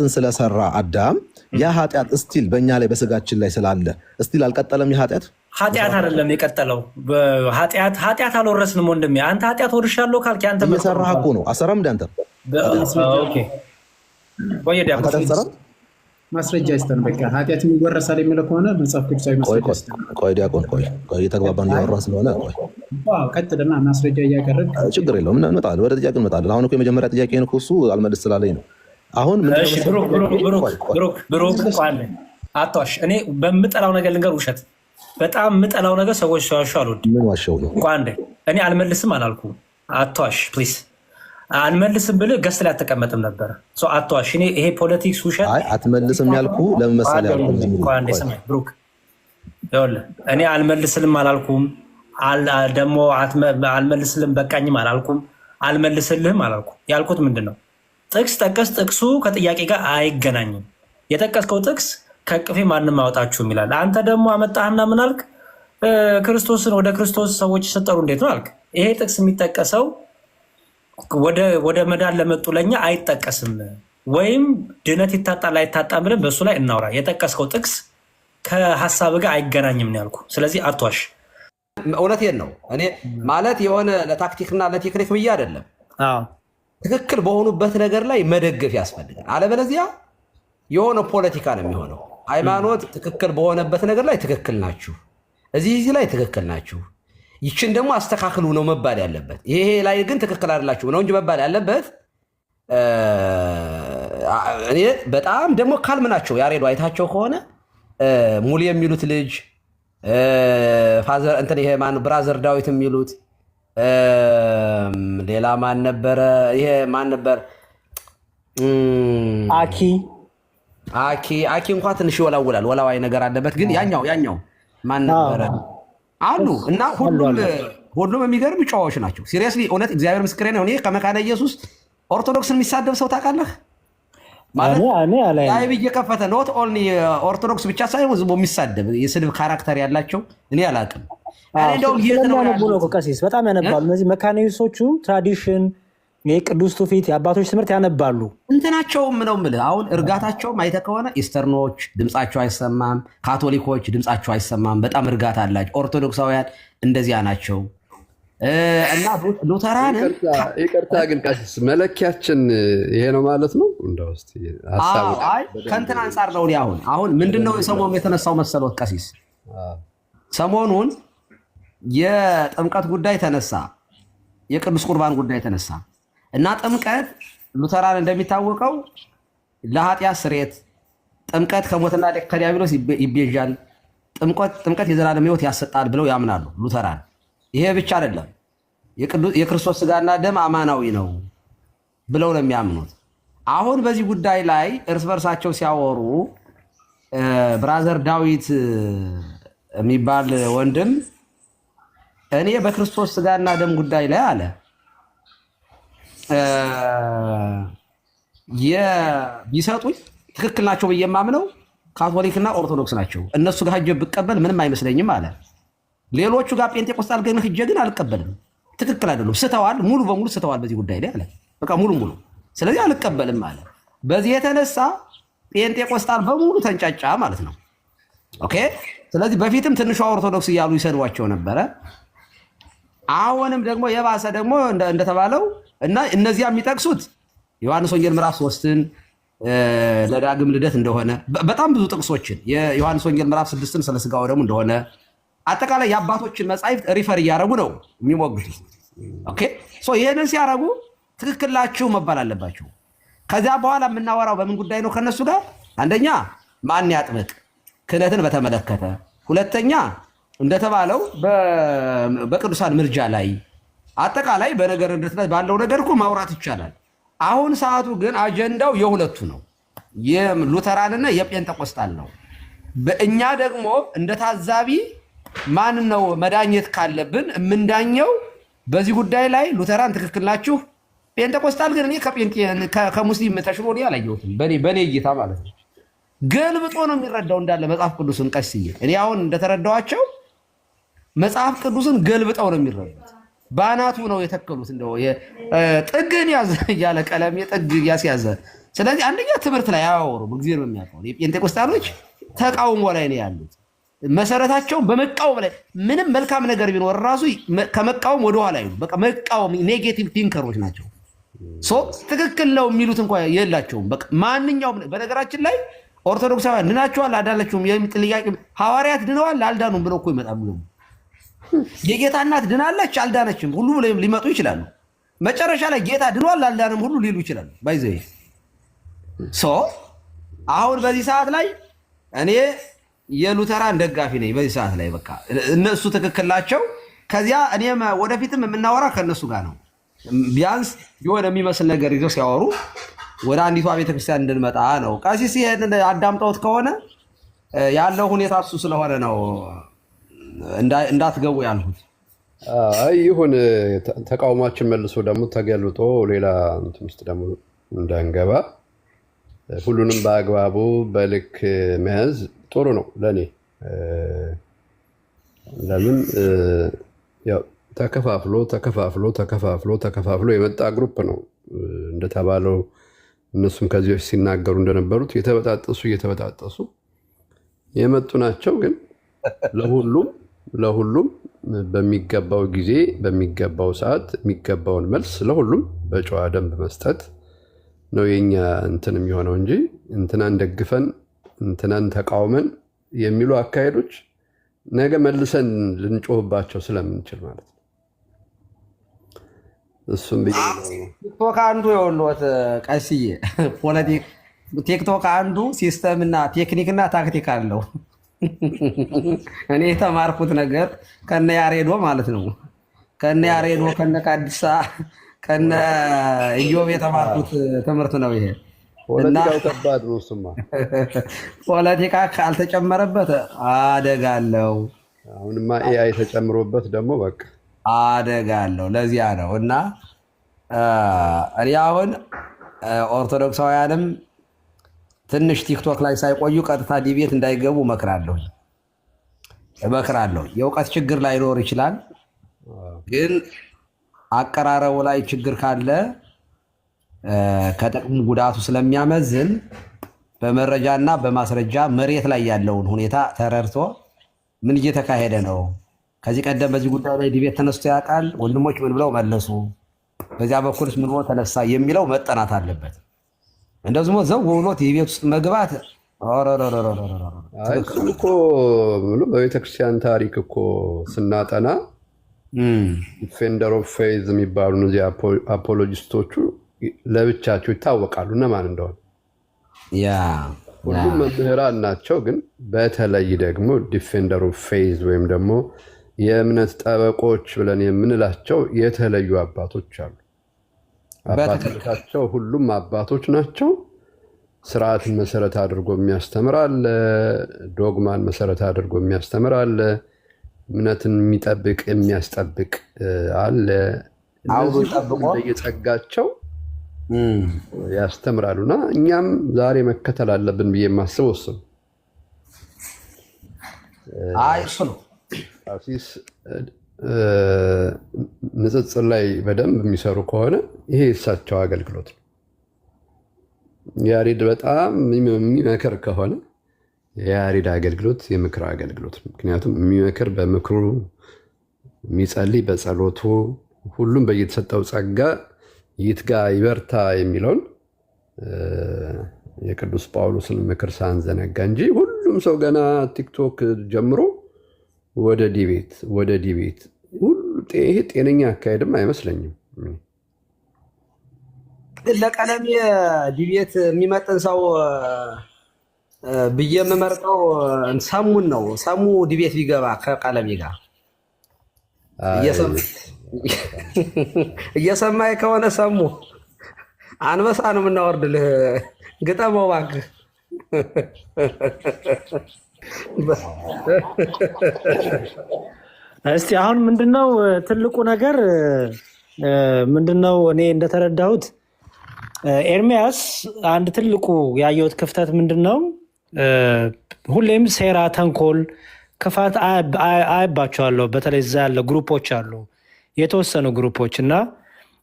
ስለሰራ አዳም ያ ኃጢአት እስቲል በእኛ ላይ በስጋችን ላይ ስላለ እስቲል አልቀጠለም። ኃጢአት አይደለም የቀጠለው። ኃጢአት አልወረስንም ወንድሜ። አንተ ኃጢአት ወርሻለሁ ካልክ አንተ እየሰራህ እኮ ነው። አሰራም እንደ አንተ ማስረጃ ይስጠን። በቃ ኃጢአት የሚወረሳል የሚለው ከሆነ መጽሐፍ ቅዱሳዊ ማስረጃ ይስጠን። ዲያቆን እየተግባባን እያወራን ስለሆነ ቀጥልና ማስረጃ እያቀረብ ችግር የለውም። እንመጣለን፣ ወደ ጥያቄ እንመጣለን። አሁን የመጀመሪያ ጥያቄ እኮ እሱ አልመልስ ስላለኝ ነው። አሁን ብሩክ አትዋሽ። እኔ በምጠላው ነገር ልንገር፣ ውሸት በጣም የምጠላው ነገር ሰዎች ሲዋሹ አልወድም። ምን ዋሸው ነው? እኔ አልመልስም አላልኩም። አትዋሽ ፕሊዝ። አልመልስም ብልህ ገስት ላይ አትቀመጥም ነበረ። አትዋሽ። ይሄ ፖለቲክስ ውሸት። አትመልስም ያልኩ ለምን መሰለህ? ብሩክ ይኸውልህ፣ እኔ አልመልስልም አላልኩም። ደግሞ አልመልስልም በቃኝም አላልኩም። አልመልስልህም አላልኩም። ያልኩት ምንድን ነው? ጥቅስ ጠቀስ። ጥቅሱ ከጥያቄ ጋር አይገናኝም። የጠቀስከው ጥቅስ ከቅፌ ማንም አወጣችሁም ይላል። አንተ ደግሞ አመጣህና ምን አልክ? ክርስቶስን ወደ ክርስቶስ ሰዎች ሰጠሩ እንዴት ነው አልክ። ይሄ ጥቅስ የሚጠቀሰው ወደ መዳን ለመጡ ለኛ አይጠቀስም። ወይም ድነት ይታጣል አይታጣም ብለን በእሱ ላይ እናውራ። የጠቀስከው ጥቅስ ከሀሳብ ጋር አይገናኝም ነው ያልኩ። ስለዚህ አትዋሽ። እውነቴን ነው። እኔ ማለት የሆነ ለታክቲክና ለቴክኒክ ብዬ አይደለም። ትክክል በሆኑበት ነገር ላይ መደገፍ ያስፈልጋል። አለበለዚያ የሆነ ፖለቲካ ነው የሚሆነው። ሃይማኖት ትክክል በሆነበት ነገር ላይ ትክክል ናችሁ፣ እዚህ ላይ ትክክል ናችሁ፣ ይችን ደግሞ አስተካክሉ ነው መባል ያለበት። ይሄ ላይ ግን ትክክል አይደላችሁ ነው እንጂ መባል ያለበት። እኔ በጣም ደግሞ ካልም ናቸው። ያሬዶ አይታቸው ከሆነ ሙሉ የሚሉት ልጅ ፋዘር እንትን ይሄ ማን ብራዘር ዳዊት የሚሉት ሌላ ማን ነበረ? ይሄ ማን ነበር? አኪ እንኳን ትንሽ ይወላውላል፣ ወላዋይ ነገር አለበት። ግን ያኛው ማን ነበረ? አሉ እና ሁሉም የሚገርም ጨዋዎች ናቸው። ሲሪየስሊ እውነት እግዚአብሔር ምስክሬ ነው። እኔ ከመካነ ኢየሱስ ኦርቶዶክስን የሚሳደብ ሰው ታውቃለህ? ላይ እየከፈተ ኖት ኦንሊ ኦርቶዶክስ ብቻ ሳይሆን ህዝቡ የሚሳደብ የስድብ ካራክተር ያላቸው እኔ አላውቅም። ቀሲስ በጣም ያነባሉ እነዚህ መካነ ኢየሱሶቹ። ትራዲሽን፣ የቅዱስ ትውፊት፣ የአባቶች ትምህርት ያነባሉ። እንትናቸውም ነው የምልህ። አሁን እርጋታቸውም አይተህ ከሆነ ኢስተርኖች ድምፃቸው አይሰማም፣ ካቶሊኮች ድምፃቸው አይሰማም። በጣም እርጋታ አላቸው። ኦርቶዶክሳውያን እንደዚያ ናቸው። እና ሉተራንን ይቅርታ ግን ቀሲስ መለኪያችን ይሄ ነው ማለት ነው። እንደው እስቲ ሐሳቡ ከእንትን አንጻር ነው። አሁን ምንድነው የሰሞኑ የተነሳው መሰሎት ቀሲስ? ሰሞኑን የጥምቀት ጉዳይ ተነሳ፣ የቅዱስ ቁርባን ጉዳይ ተነሳ እና ጥምቀት ሉተራን እንደሚታወቀው ለኃጢአት ስርየት፣ ጥምቀት ከሞትና ከዲያብሎስ ይቤዣል፣ ጥምቀት የዘላለም ሕይወት ያሰጣል ብለው ያምናሉ ሉተራን። ይሄ ብቻ አይደለም፣ የክርስቶስ ስጋና ደም አማናዊ ነው ብለው ነው የሚያምኑት። አሁን በዚህ ጉዳይ ላይ እርስ በርሳቸው ሲያወሩ ብራዘር ዳዊት የሚባል ወንድም እኔ በክርስቶስ ስጋና ደም ጉዳይ ላይ አለ ቢሰጡኝ ትክክል ናቸው ብዬ የማምነው ካቶሊክና ኦርቶዶክስ ናቸው። እነሱ ጋር ሄጄ ብቀበል ምንም አይመስለኝም አለ። ሌሎቹ ጋር ጴንጤቆስጣል ግን ሄጄ ግን አልቀበልም፣ ትክክል አይደሉም፣ ስተዋል፣ ሙሉ በሙሉ ስተዋል በዚህ ጉዳይ ላይ አለ። በቃ ሙሉ ስለዚህ አልቀበልም አለ። በዚህ የተነሳ ጴንጤቆስጣል በሙሉ ተንጫጫ ማለት ነው። ኦኬ። ስለዚህ በፊትም ትንሿ ኦርቶዶክስ እያሉ ይሰድቧቸው ነበረ። አሁንም ደግሞ የባሰ ደግሞ እንደተባለው እና እነዚያ የሚጠቅሱት ዮሐንስ ወንጌል ምዕራፍ 3ን ለዳግም ልደት እንደሆነ በጣም ብዙ ጥቅሶችን የዮሐንስ ወንጌል ምዕራፍ 6ን ስለ ስጋው ደግሞ እንደሆነ አጠቃላይ የአባቶችን መጻሕፍት ሪፈር እያደረጉ ነው የሚሞግቱት። ኦኬ ሶ ይሄንን ሲያደርጉ ትክክላችሁ መባል አለባቸው። ከዚያ በኋላ የምናወራው በምን ጉዳይ ነው ከነሱ ጋር? አንደኛ ማን ያጥምቅ ክህነትን በተመለከተ፣ ሁለተኛ እንደተባለው በቅዱሳን ምርጃ ላይ አጠቃላይ በነገር እንደተላይ ባለው ነገር እኮ ማውራት ይቻላል። አሁን ሰዓቱ ግን አጀንዳው የሁለቱ ነው፣ የሉተራንና የጴንጤቆስጣል ነው። በእኛ ደግሞ እንደ ታዛቢ ማን ነው መዳኘት ካለብን የምንዳኘው በዚህ ጉዳይ ላይ ሉተራን ትክክል ናችሁ፣ ጴንጤቆስጣል ግን እኔ ከሙስሊም ተሽሎ አላየሁትም፣ በኔ እይታ ማለት ነው። ገልብጦ ነው የሚረዳው እንዳለ መጽሐፍ ቅዱስን ቀስዬ እኔ አሁን እንደተረዳዋቸው መጽሐፍ ቅዱስን ገልብጠው ነው የሚረዱት። ባናቱ ነው የተከሉት። እንደው ጥግን ያዘ እያለ ቀለም የጥግ ያስያዘ። ስለዚህ አንደኛ ትምህርት ላይ አያወሩም። እግዚአብሔር በሚያውቀው የጴንጤቆስጣሎች ተቃውሞ ላይ ነው ያሉት። መሰረታቸውን በመቃወም ላይ ምንም መልካም ነገር ቢኖር ራሱ ከመቃወም ወደኋላ አይሉ። በቃ መቃወም ኔጌቲቭ ቲንከሮች ናቸው። ትክክል ነው የሚሉት እንኳን የላቸውም። በቃ ማንኛውም በነገራችን ላይ ኦርቶዶክሳውያን ድናቸዋል አዳላችሁም የሚጥል ጥያቄ ሐዋርያት ድነዋል አልዳኑም ብለው እኮ ይመጣሉ። የጌታ እናት ድናለች አልዳነችም ሁሉ ሊመጡ ይችላሉ። መጨረሻ ላይ ጌታ ድኗል አልዳንም ሁሉ ሊሉ ይችላሉ። ባይዘይ አሁን በዚህ ሰዓት ላይ እኔ የሉተራን ደጋፊ ነኝ። በዚህ ሰዓት ላይ በቃ እነሱ ትክክል ናቸው። ከዚያ እኔም ወደፊትም የምናወራ ከእነሱ ጋር ነው። ቢያንስ የሆነ የሚመስል ነገር ይዘው ሲያወሩ ወደ አንዲቷ ቤተክርስቲያን እንድንመጣ ነው። ቀሲስ ይሄንን አዳምጠውት ከሆነ ያለው ሁኔታ እሱ ስለሆነ ነው እንዳትገቡ ያልሁት። ይሁን ተቃውሟችን መልሶ ደግሞ ተገልጦ ሌላ እንትን ውስጥ ደግሞ እንዳንገባ ሁሉንም በአግባቡ በልክ መያዝ ጥሩ ነው ለኔ። ለምን ያው ተከፋፍሎ የመጣ ግሩፕ ነው እንደተባለው። እነሱም ከዚህ በፊት ሲናገሩ እንደነበሩት እየተበጣጠሱ የመጡ ናቸው። ግን ለሁሉም በሚገባው ጊዜ በሚገባው ሰዓት የሚገባውን መልስ ለሁሉም በጨዋ ደንብ መስጠት ነው የኛ እንትን የሚሆነው እንጂ እንትናን ደግፈን እንትናን ተቃውመን የሚሉ አካሄዶች ነገ መልሰን ልንጮህባቸው ስለምንችል ማለት ነው። እሱም ቲክቶክ አንዱ የወሎት ቀስዬ ቲክቶክ አንዱ ሲስተምና ቴክኒክና ታክቲክ አለው። እኔ የተማርኩት ነገር ከነ ያሬዶ ማለት ነው። ከነ ያሬዶ ከነ ቃዲሳ ከነ ኢዮብ የተማርኩት ትምህርት ነው ይሄ። ፖለቲካው ከባድ ነው። እሱማ ፖለቲካ ካልተጨመረበት አደጋ አለው። አሁንማ ኤአይ ተጨምሮበት ደግሞ በቃ አደጋ አለው። ለዚያ ነው እና እኔ አሁን ኦርቶዶክሳውያንም ትንሽ ቲክቶክ ላይ ሳይቆዩ ቀጥታ ዲቤት እንዳይገቡ እመክራለሁ። የእውቀት ችግር ላይኖር ይችላል፣ ግን አቀራረቡ ላይ ችግር ካለ ከጥቅሙ ጉዳቱ ስለሚያመዝን በመረጃና በማስረጃ መሬት ላይ ያለውን ሁኔታ ተረድቶ ምን እየተካሄደ ነው፣ ከዚህ ቀደም በዚህ ጉዳይ ላይ ዲቤት ተነስቶ ያውቃል? ወንድሞች ምን ብለው መለሱ? በዚያ በኩልስ ምን ብሎ ተነሳ የሚለው መጠናት አለበት። እንደዚሁ ዘው ብሎ ዲቤት ውስጥ መግባት እሱም እኮ በቤተክርስቲያን ታሪክ እኮ ስናጠና ዲፌንደር ኦፍ ፌዝ የሚባሉ እነዚህ አፖሎጂስቶቹ ለብቻቸው ይታወቃሉ እነማን እንደሆነ። ሁሉም መምህራን ናቸው፣ ግን በተለይ ደግሞ ዲፌንደር ኦፍ ፌዝ ወይም ደግሞ የእምነት ጠበቆች ብለን የምንላቸው የተለዩ አባቶች አሉ። አባቶቻቸው ሁሉም አባቶች ናቸው። ስርዓትን መሰረት አድርጎ የሚያስተምር አለ፣ ዶግማን መሰረት አድርጎ የሚያስተምር አለ፣ እምነትን የሚጠብቅ የሚያስጠብቅ አለ። እንደየጸጋቸው ያስተምራሉና እኛም ዛሬ መከተል አለብን ብዬ የማስበው እሱ ነው። ቀሲስ ንጽጽር ላይ በደንብ የሚሰሩ ከሆነ ይሄ የእሳቸው አገልግሎት ነው። ያሬድ በጣም የሚመክር ከሆነ የያሬድ አገልግሎት የምክር አገልግሎት ነው። ምክንያቱም የሚመክር በምክሩ፣ የሚጸልይ በጸሎቱ፣ ሁሉም በየተሰጠው ጸጋ ይትጋ ይበርታ የሚለውን የቅዱስ ጳውሎስን ምክር ሳንዘነጋ እንጂ ሁሉም ሰው ገና ቲክቶክ ጀምሮ ወደ ዲቤት ይሄ ጤነኛ አካሄድም አይመስለኝም። ለቀለሜ ዲቤት የሚመጥን ሰው ብዬ የምመርጠው ሰሙን ነው። ሰሙ ዲቤት ቢገባ ከቀለሜ ጋር እየሰማይ ከሆነ ሰሙ አንበሳ ነው የምናወርድልህ። ግጠመው እባክህ። እስቲ አሁን ምንድነው ትልቁ ነገር ምንድነው? እኔ እንደተረዳሁት ኤርሚያስ አንድ ትልቁ ያየሁት ክፍተት ምንድነው? ሁሌም ሴራ፣ ተንኮል፣ ክፋት አይባቸዋለሁ። በተለይ እዛ ያለ ግሩፖች አሉ፣ የተወሰኑ ግሩፖች እና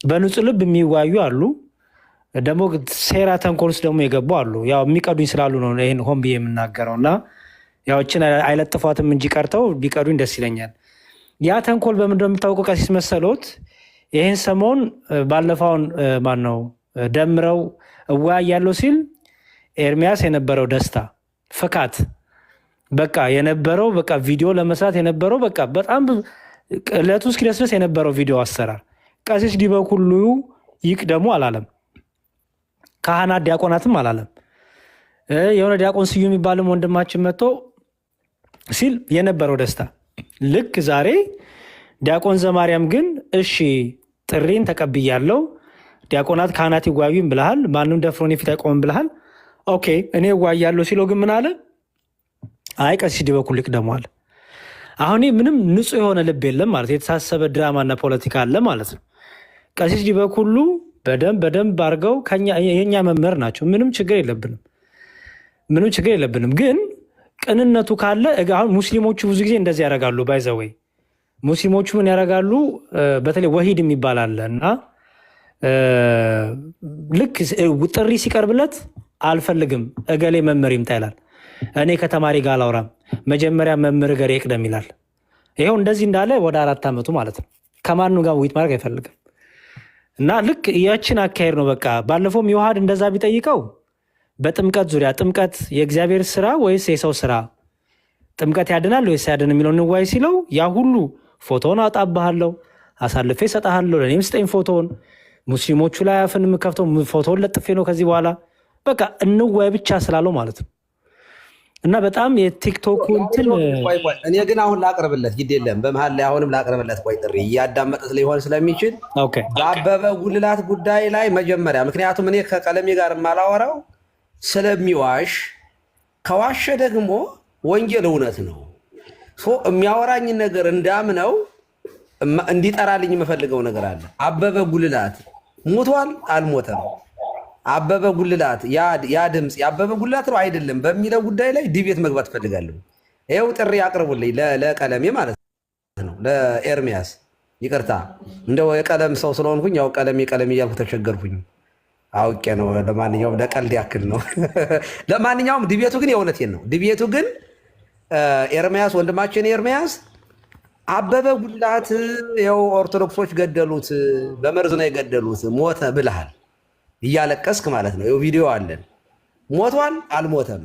በንጹህ ልብ የሚዋዩ አሉ። ደግሞ ሴራ ተንኮል ውስጥ ደግሞ የገቡ አሉ። ያው የሚቀዱኝ ስላሉ ነው ይህን ሆን ብዬ የምናገረው እና ያዎችን አይለጥፏትም እንጂ ቀርተው ቢቀዱኝ ደስ ይለኛል። ያ ተንኮል በምንድነው የሚታወቀው? ቀሲስ መሰሎት ይህን ሰሞን ባለፈውን ማን ነው ደምረው እወያያለሁ ሲል ኤርሚያስ የነበረው ደስታ ፍካት በቃ የነበረው በቃ ቪዲዮ ለመስራት የነበረው በቃ በጣም ዕለቱ እስኪደርስ ድረስ የነበረው ቪዲዮ አሰራር ቀሲስ ዲበኩሉ ይቅደሙ አላለም። ካህናት ዲያቆናትም አላለም። የሆነ ዲያቆን ስዩ የሚባልም ወንድማችን መጥቶ ሲል የነበረው ደስታ ልክ ዛሬ ዲያቆን ዘማርያም ግን እሺ ጥሪን ተቀብያለሁ፣ ዲያቆናት ካህናት ይጓዩም ብልሃል፣ ማንም ደፍሮን ፊት አይቆምም ብልሃል፣ ኦኬ እኔ እጓያለሁ ሲለው ግን ምን አለ? አይ ቀሲስ ዲበኩሉ ይቅደሙ አለ። አሁን ምንም ንጹህ የሆነ ልብ የለም ማለት የተሳሰበ ድራማና ፖለቲካ አለ ማለት ነው። ቀሲስ ዲበኩሉ በደንብ አድርገው የኛ መምህር ናቸው። ምንም ችግር የለብንም። ግን ቅንነቱ ካለ አሁን ሙስሊሞቹ ብዙ ጊዜ እንደዚህ ያደርጋሉ። ባይዘወይ ሙስሊሞቹ ምን ያደርጋሉ? በተለይ ወሂድ የሚባል አለ እና ልክ ጥሪ ሲቀርብለት አልፈልግም እገሌ መምህር ይምጣ ይላል። እኔ ከተማሪ ጋር አላወራም፣ መጀመሪያ መምህር ገር ይቅደም ይላል። ይኸው እንደዚህ እንዳለ ወደ 4 ዓመቱ ማለት ነው። ከማኑ ጋር ውይይት ማድረግ አይፈልግም። እና ልክ ያችን አካሄድ ነው በቃ። ባለፈውም የውሃድ እንደዛ ቢጠይቀው በጥምቀት ዙሪያ ጥምቀት የእግዚአብሔር ስራ ወይስ የሰው ስራ፣ ጥምቀት ያድናል ወይስ ያድን የሚለው እንዋይ ሲለው ያ ሁሉ ፎቶውን አውጣብሃለሁ፣ አሳልፌ እሰጥሃለሁ፣ ለእኔም ስጠኝ ፎቶውን፣ ሙስሊሞቹ ላይ አፍን የምከፍተው ፎቶውን ለጥፌ ነው ከዚህ በኋላ በቃ እንዋይ ብቻ ስላለው ማለት ነው። እና በጣም የቲክቶክ እንትን እኔ ግን አሁን ላቅርብለት ግድ የለም በመሀል ላይ አሁንም ላቅርብለት ቆይ ጥሪ እያዳመጠት ሊሆን ስለሚችል በአበበ ጉልላት ጉዳይ ላይ መጀመሪያ ምክንያቱም እኔ ከቀለሜ ጋር የማላወራው ስለሚዋሽ ከዋሸ ደግሞ ወንጀል እውነት ነው። የሚያወራኝ ነገር እንዳምነው እንዲጠራልኝ የምፈልገው ነገር አለ። አበበ ጉልላት ሞቷል አልሞተም? አበበ ጉልላት ያ ድምፅ የአበበ ጉልላት ነው አይደለም በሚለው ጉዳይ ላይ ዲቤት መግባት ፈልጋለሁ። ይኸው ጥሪ አቅርቡልኝ ለቀለሜ ማለት ነው፣ ለኤርሚያስ ይቅርታ፣ እንደው የቀለም ሰው ስለሆንኩኝ ያው ቀለሜ እያልኩ ተቸገርኩኝ፣ አውቄ ነው። ለማንኛውም ለቀልድ ያክል ነው። ለማንኛውም ዲቤቱ ግን የእውነቴን ነው። ዲቤቱ ግን ኤርሚያስ ወንድማችን ኤርሚያስ አበበ ጉላት ያው ኦርቶዶክሶች ገደሉት፣ በመርዝ ነው የገደሉት፣ ሞተ ብለሃል እያለቀስክ ማለት ነው። ቪዲዮ አለን። ሞቷል አልሞተም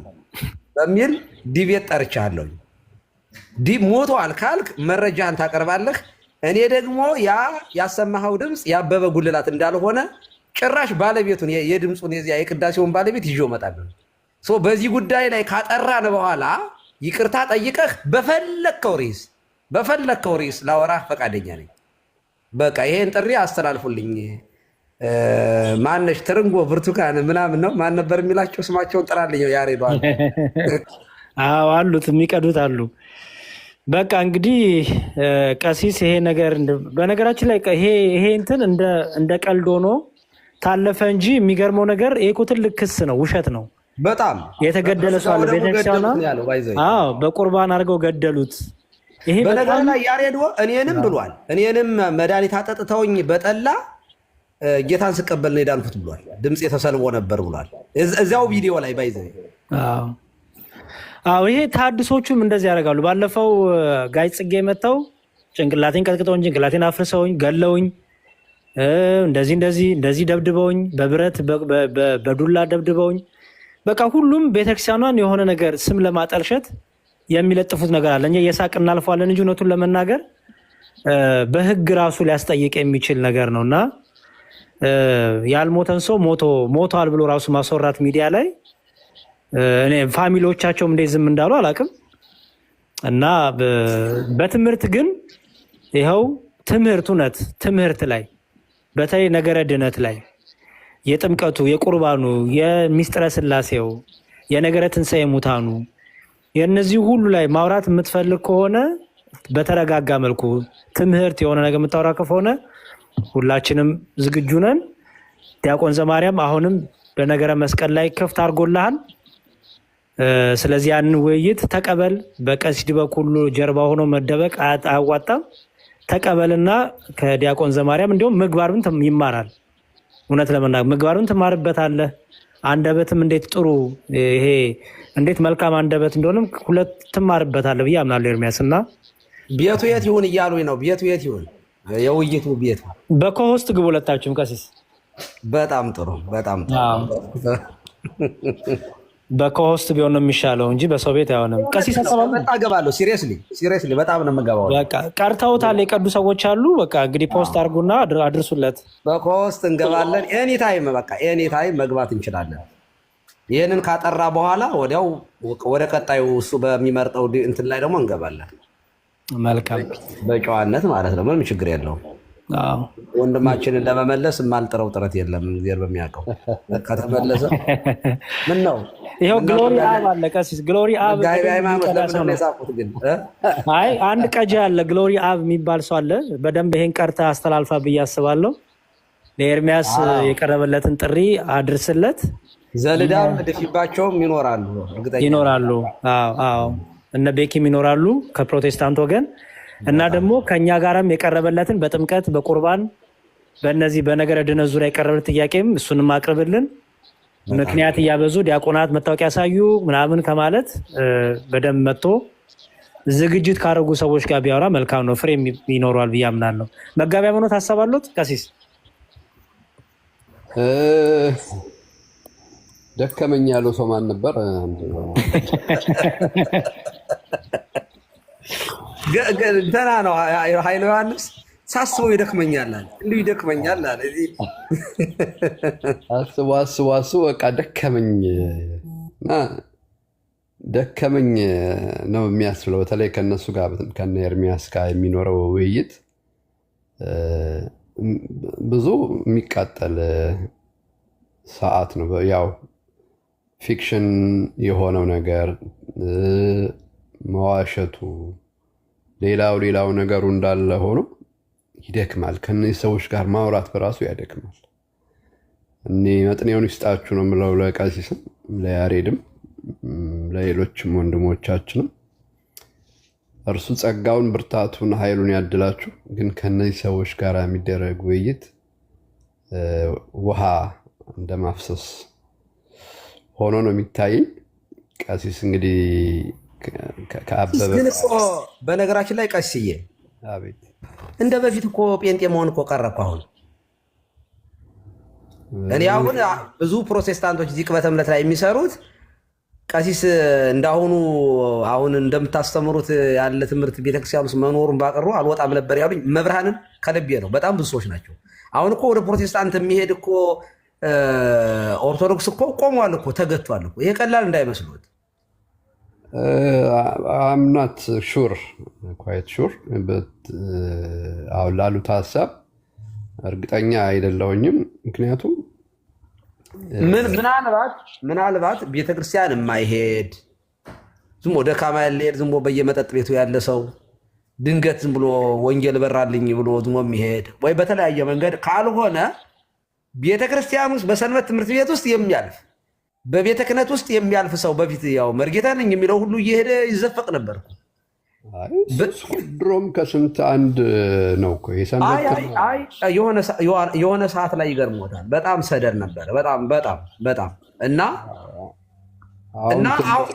በሚል ዲቤት ጠርቻለሁ። ሞቷል ካልክ መረጃን ታቀርባለህ። እኔ ደግሞ ያሰማኸው ድምፅ የአበበ ጉልላት እንዳልሆነ ጭራሽ ባለቤቱን የድምፁን የዚያ የቅዳሴውን ባለቤት ይዤው እመጣለሁ። በዚህ ጉዳይ ላይ ካጠራን በኋላ ይቅርታ ጠይቀህ በፈለግከው ርዕስ ላወራህ ፈቃደኛ ነኝ። በቃ ይሄን ጥሪ አስተላልፉልኝ። ማነሽ ትርንጎ ብርቱካን ምናምን ነው ማን ነበር የሚላቸው? ስማቸውን ጥራልኝ። ያሬዱ አሉት የሚቀዱት አሉ። በቃ እንግዲህ ቀሲስ ይሄ ነገር በነገራችን ላይ ይሄ እንትን እንደ ቀልድ ሆኖ ታለፈ እንጂ የሚገርመው ነገር ይሄ እኮ ትልቅ ክስ ነው፣ ውሸት ነው። በጣም የተገደለ ሰው አለ ቤተክርስቲያኗ። በቁርባን አድርገው ገደሉት። ይሄ በነገር ላይ ያሬድ እኔንም ብሏል። እኔንም መድኃኒት አጠጥተውኝ በጠላ ጌታን ስቀበል ነው የዳንኩት ብሏል። ድምፅ የተሰልቦ ነበር ብሏል እዚያው ቪዲዮ ላይ ባይዘ። ይሄ ታድሶቹም እንደዚህ ያደርጋሉ። ባለፈው ጋይ ጽጌ መጥተው ጭንቅላቴን ቀጥቅጠውኝ ጭንቅላቴን አፍርሰውኝ ገለውኝ እንደዚህ ደብድበውኝ በብረት በዱላ ደብድበውኝ በቃ ሁሉም ቤተክርስቲያኗን የሆነ ነገር ስም ለማጠልሸት የሚለጥፉት ነገር አለ። እኛ የሳቅ እናልፈዋለን እንጂ እውነቱን ለመናገር በህግ ራሱ ሊያስጠይቅ የሚችል ነገር ነው እና ያልሞተን ሰው ሞቷል ብሎ ራሱ ማስወራት ሚዲያ ላይ ፋሚሊዎቻቸውም እንዴት ዝም እንዳሉ አላውቅም። እና በትምህርት ግን ይኸው ትምህርት ላይ በተለይ ነገረ ድነት ላይ የጥምቀቱ፣ የቁርባኑ፣ የሚስጥረ ስላሴው፣ የነገረ ትንሣኤ ሙታኑ የእነዚህ ሁሉ ላይ ማውራት የምትፈልግ ከሆነ በተረጋጋ መልኩ ትምህርት የሆነ ነገር የምታወራ ከሆነ ሁላችንም ዝግጁ ነን። ዲያቆን ዘማርያም አሁንም በነገረ መስቀል ላይ ክፍት አድርጎልሃል። ስለዚህ ያንን ውይይት ተቀበል። በቀሲስ በኩሉ ጀርባ ሆኖ መደበቅ አያዋጣም። ተቀበልና ከዲያቆን ዘማርያም እንዲሁም ምግባርን ይማራል። እውነት ለመናገር ምግባርን ትማርበታለህ። አንደበትም እንዴት ጥሩ ይሄ እንዴት መልካም አንደበት እንደሆነም ሁለት ትማርበታለህ ብዬ አምናለሁ። ኤርሚያስ እና ቤቱ የት ይሁን እያሉኝ ነው። ቤቱ የት ይሁን? የውይይቱ ቤቱ በኮሆስት ግቡ ሁለታችሁም። ቀሲስ በጣም ጥሩ በኮሆስት ቢሆን ነው የሚሻለው እንጂ በሰው ቤት አይሆንም። ቀሲስ አገባለሁ። ሲሪየስሊ በጣም ነው የምገባው። በቃ ቀርተውታል የቀዱ ሰዎች አሉ። በቃ እንግዲህ ፖስት አድርጉና አድርሱለት። በኮሆስት እንገባለን። ኤኒታይም መግባት እንችላለን። ይህንን ካጠራ በኋላ ወዲያው ወደ ቀጣዩ እሱ በሚመርጠው እንትን ላይ ደግሞ እንገባለን። መልካም በጨዋነት ማለት ነው። ምንም ችግር የለውም። ወንድማችንን ለመመለስ የማልጥረው ጥረት የለም። እግዚአብሔር በሚያውቀው ከተመለሰ ምን ነው ይኸው ግሎሪ አብ አለ። ቀሲስ ግሎሪ አብ አንድ ቀጃ አለ። ግሎሪ አብ የሚባል ሰው አለ። በደንብ ይሄን ቀርታ አስተላልፋ ብዬ አስባለሁ። ለኤርሚያስ የቀረበለትን ጥሪ አድርስለት። ዘልዳም ድፊባቸውም ይኖራሉ። እነ ቤኪም ይኖራሉ ከፕሮቴስታንት ወገን እና ደግሞ ከኛ ጋርም የቀረበለትን በጥምቀት በቁርባን በእነዚህ በነገረ ድነት ዙሪያ የቀረበለት ጥያቄም እሱንም አቅርብልን። ምክንያት እያበዙ ዲያቆናት መታወቂያ ያሳዩ ምናምን ከማለት በደንብ መጥቶ ዝግጅት ካደረጉ ሰዎች ጋር ቢያወራ መልካም ነው። ፍሬም ይኖረዋል ብዬ አምናለሁ። መጋቢያ መኖት ሀሳብ አሉት ቀሲስ? ደከመኝ ያለው ሰው ማን ነበር? እንትና ነው ኃይለ ዮሐንስ ሳስበው ይደክመኛል አለ። እንዲሁ ይደክመኛል አለ። አስቦ በቃ ደከመኝ ነው የሚያስብለው። በተለይ ከነሱ ጋር ከነ ኤርሚያስ ጋር የሚኖረው ውይይት ብዙ የሚቃጠል ሰዓት ነው። ያው ፊክሽን የሆነው ነገር መዋሸቱ ሌላው ነገሩ እንዳለ ሆኖ ይደክማል። ከነዚህ ሰዎች ጋር ማውራት በራሱ ያደክማል። እኔ መጥኔውን ይስጣችሁ ነው የምለው ለቀሲስም፣ ለያሬድም፣ ለሌሎችም ወንድሞቻችንም እርሱ ጸጋውን፣ ብርታቱን፣ ኃይሉን ያድላችሁ። ግን ከነዚህ ሰዎች ጋር የሚደረግ ውይይት ውሃ እንደማፍሰስ ሆኖ ነው የሚታየኝ። ቀሲስ እንግዲህ ከአበበ በነገራችን ላይ ቀስዬ አቤት እንደ በፊት እኮ ጴንጤ መሆን እኮ ቀረ እኮ አሁን። እኔ አሁን ብዙ ፕሮቴስታንቶች እዚህ ቅበተ እምነት ላይ የሚሰሩት ቀሲስ እንዳሁኑ አሁን እንደምታስተምሩት ያለ ትምህርት ቤተክርስቲያን ውስጥ መኖሩን ባቀሩ አልወጣም ነበር ያሉኝ መብርሃንን ከልቤ ነው። በጣም ብዙ ሰዎች ናቸው። አሁን እኮ ወደ ፕሮቴስታንት የሚሄድ እኮ ኦርቶዶክስ እኮ ቆሟል እኮ ተገቷል እኮ። ይሄ ቀላል እንዳይመስሉት። አምናት ሹር ኳይት ሹር አሁን ላሉት ሀሳብ እርግጠኛ አይደለሁኝም። ምክንያቱም ምናልባት ቤተክርስቲያን የማይሄድ ዝም ወደ ካማ ያለሄድ ዝም በየመጠጥ ቤቱ ያለ ሰው ድንገት ዝም ብሎ ወንጌል በራልኝ ብሎ ዝም የሚሄድ ወይ በተለያየ መንገድ ካልሆነ ቤተክርስቲያን ውስጥ በሰንበት ትምህርት ቤት ውስጥ የሚያልፍ በቤተ ክህነት ውስጥ የሚያልፍ ሰው በፊት ያው መርጌታ ነኝ የሚለው ሁሉ እየሄደ ይዘፈቅ ነበር። ድሮም ከስንት አንድ ነው እኮ የሆነ ሰዓት ላይ ይገርሞታል። በጣም ሰደር ነበር። በጣም እና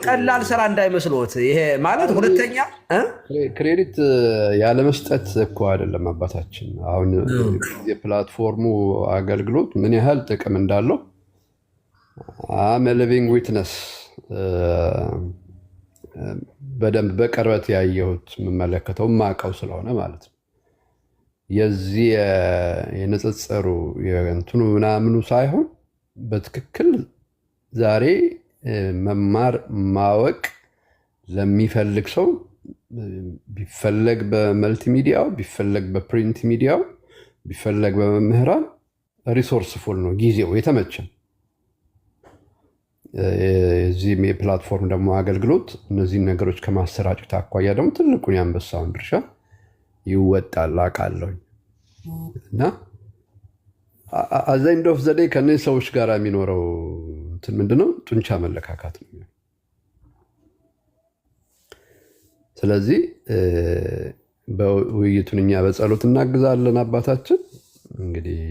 ቀላል ስራ እንዳይመስሎት። ይሄ ማለት ሁለተኛ ክሬዲት ያለመስጠት እኮ አይደለም አባታችን። አሁን የፕላትፎርሙ አገልግሎት ምን ያህል ጥቅም እንዳለው አም ሊቪንግ ዊትነስ በደንብ በቅርበት ያየሁት የምመለከተው ማቀው ስለሆነ ማለት ነው። የዚህ የንጽጽሩ የእንትኑ ምናምኑ ሳይሆን በትክክል ዛሬ መማር ማወቅ ለሚፈልግ ሰው ቢፈለግ በመልቲሚዲያው ቢፈለግ በፕሪንት ሚዲያው ቢፈለግ በመምህራን ሪሶርስፉል ነው። ጊዜው የተመቸን የዚህም የፕላትፎርም ደግሞ አገልግሎት እነዚህን ነገሮች ከማሰራጨት አኳያ ደግሞ ትልቁን የአንበሳውን ድርሻ ይወጣል አውቃለሁኝ። እና አዘንድ ኦፍ ዘዴ ከእነዚህ ሰዎች ጋር የሚኖረው እንትን ምንድነው? ጡንቻ መለካካት ነው። ስለዚህ በውይይቱን እኛ በጸሎት እናግዛለን። አባታችን እንግዲህ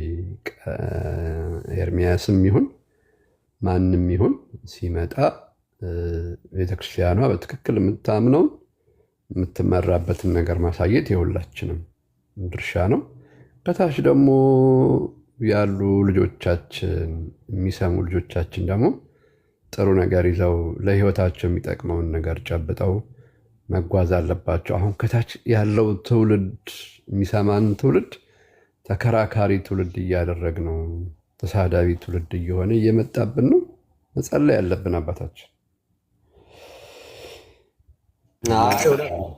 ኤርሚያስም ይሁን ማንም ይሁን ሲመጣ ቤተክርስቲያኗ በትክክል የምታምነውን የምትመራበትን ነገር ማሳየት የሁላችንም ድርሻ ነው። ከታች ደግሞ ያሉ ልጆቻችን የሚሰሙ ልጆቻችን ደግሞ ጥሩ ነገር ይዘው ለህይወታቸው የሚጠቅመውን ነገር ጨብጠው መጓዝ አለባቸው። አሁን ከታች ያለው ትውልድ የሚሰማን ትውልድ ተከራካሪ ትውልድ እያደረግ ነው። ተሳዳቢ ትውልድ እየሆነ እየመጣብን ነው። መጸለይ ያለብን አባታችን።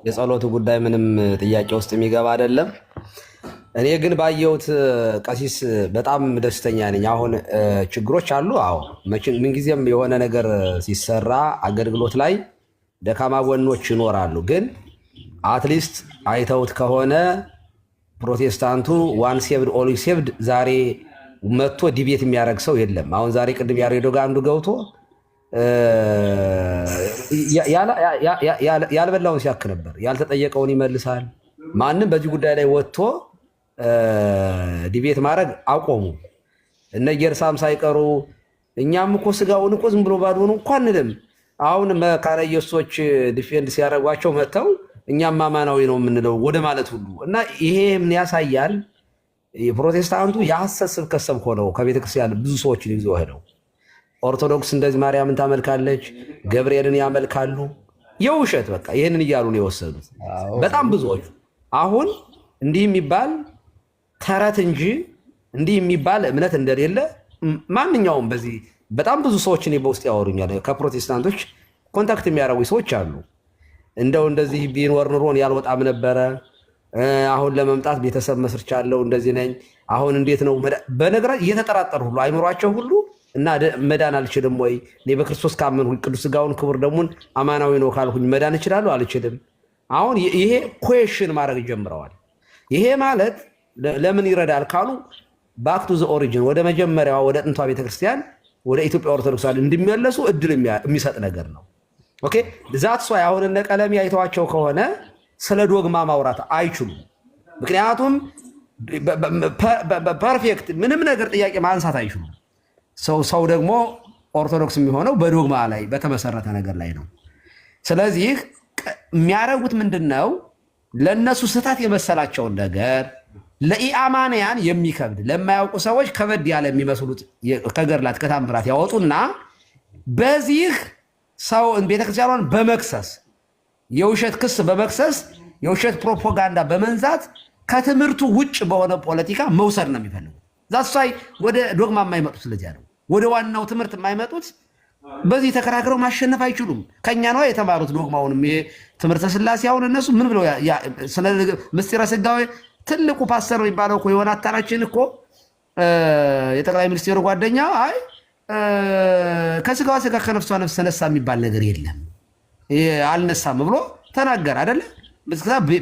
የጸሎቱ ጉዳይ ምንም ጥያቄ ውስጥ የሚገባ አይደለም። እኔ ግን ባየሁት ቀሲስ በጣም ደስተኛ ነኝ። አሁን ችግሮች አሉ። አዎ ምንጊዜም የሆነ ነገር ሲሰራ አገልግሎት ላይ ደካማ ጎኖች ይኖራሉ። ግን አትሊስት አይተውት ከሆነ ፕሮቴስታንቱ ዋን ሴቭድ ኦል ሴቭድ ዛሬ መጥቶ ዲቤት የሚያደርግ ሰው የለም። አሁን ዛሬ ቅድም ያሬዶ ጋር አንዱ ገብቶ ያልበላውን ሲያክ ነበር። ያልተጠየቀውን ይመልሳል። ማንም በዚህ ጉዳይ ላይ ወጥቶ ዲቤት ማድረግ አቆሙ። እነ ጌርሳም ሳይቀሩ እኛም እኮ ስጋውን እኮ ዝም ብሎ ባዶን እንኳ አንልም። አሁን መካነ ኢየሱሶች ዲፌንድ ሲያደርጓቸው መጥተው እኛም አማናዊ ነው የምንለው ወደ ማለት ሁሉ እና ይሄ ምን ያሳያል? የፕሮቴስታንቱ የሐሰት ስብከት ሰብኮ ነው ከቤተክርስቲያን ብዙ ሰዎችን ይዞ ሄደው። ኦርቶዶክስ እንደዚህ ማርያምን ታመልካለች፣ ገብርኤልን ያመልካሉ። የውሸት በቃ ይህንን እያሉ ነው የወሰዱት በጣም ብዙዎች። አሁን እንዲህ የሚባል ተረት እንጂ እንዲህ የሚባል እምነት እንደሌለ ማንኛውም በዚህ በጣም ብዙ ሰዎችን በውስጥ ያወሩኛል። ከፕሮቴስታንቶች ኮንታክት የሚያደርጉ ሰዎች አሉ። እንደው እንደዚህ ቢኖር ኑሮን ያልወጣም ነበረ። አሁን ለመምጣት ቤተሰብ መስርቻለሁ፣ እንደዚህ ነኝ። አሁን እንዴት ነው በነገራችን እየተጠራጠሩ ሁሉ አይምሯቸው ሁሉ እና መዳን አልችልም ወይ እኔ በክርስቶስ ካመንኩኝ ቅዱስ ሥጋውን ክቡር ደሙን አማናዊ ነው ካልኩኝ መዳን እችላለሁ አልችልም? አሁን ይሄ ኩዌሽን ማድረግ ጀምረዋል። ይሄ ማለት ለምን ይረዳል ካሉ ባክ ቱ ዘ ኦሪጂን ወደ መጀመሪያዋ ወደ ጥንቷ ቤተክርስቲያን ወደ ኢትዮጵያ ኦርቶዶክስ እንዲመለሱ እድል የሚሰጥ ነገር ነው። ኦኬ ዛት ሷ አሁን እነ ቀለሜ አይተዋቸው ከሆነ ስለ ዶግማ ማውራት አይችሉም። ምክንያቱም ፐርፌክት ምንም ነገር ጥያቄ ማንሳት አይችሉም። ሰው ደግሞ ኦርቶዶክስ የሚሆነው በዶግማ ላይ በተመሰረተ ነገር ላይ ነው። ስለዚህ የሚያደርጉት ምንድን ነው? ለእነሱ ስህተት የመሰላቸውን ነገር ለኢአማንያን የሚከብድ ለማያውቁ ሰዎች ከበድ ያለ የሚመስሉት ከገድላት ከታምራት ያወጡና በዚህ ሰው ቤተክርስቲያኗን በመክሰስ የውሸት ክስ በመክሰስ የውሸት ፕሮፓጋንዳ በመንዛት ከትምህርቱ ውጭ በሆነ ፖለቲካ መውሰድ ነው የሚፈልጉት። ዛሳይ ወደ ዶግማ የማይመጡት ስለዚያ ነው። ወደ ዋናው ትምህርት የማይመጡት በዚህ ተከራክረው ማሸነፍ አይችሉም። ከኛ ነው የተማሩት ዶግማውንም። ይሄ ትምህርተ ሥላሴ አሁን እነሱ ምን ብለው ስለ ምስጢረ ሥጋዌ ትልቁ ፓስተር የሚባለው እኮ ዮናታናችን እኮ የጠቅላይ ሚኒስትሩ ጓደኛ አይ ከሥጋዋ ሥጋ ከነፍሷ ነፍስ ተነሳ የሚባል ነገር የለም አልነሳም ብሎ ተናገር አይደለ?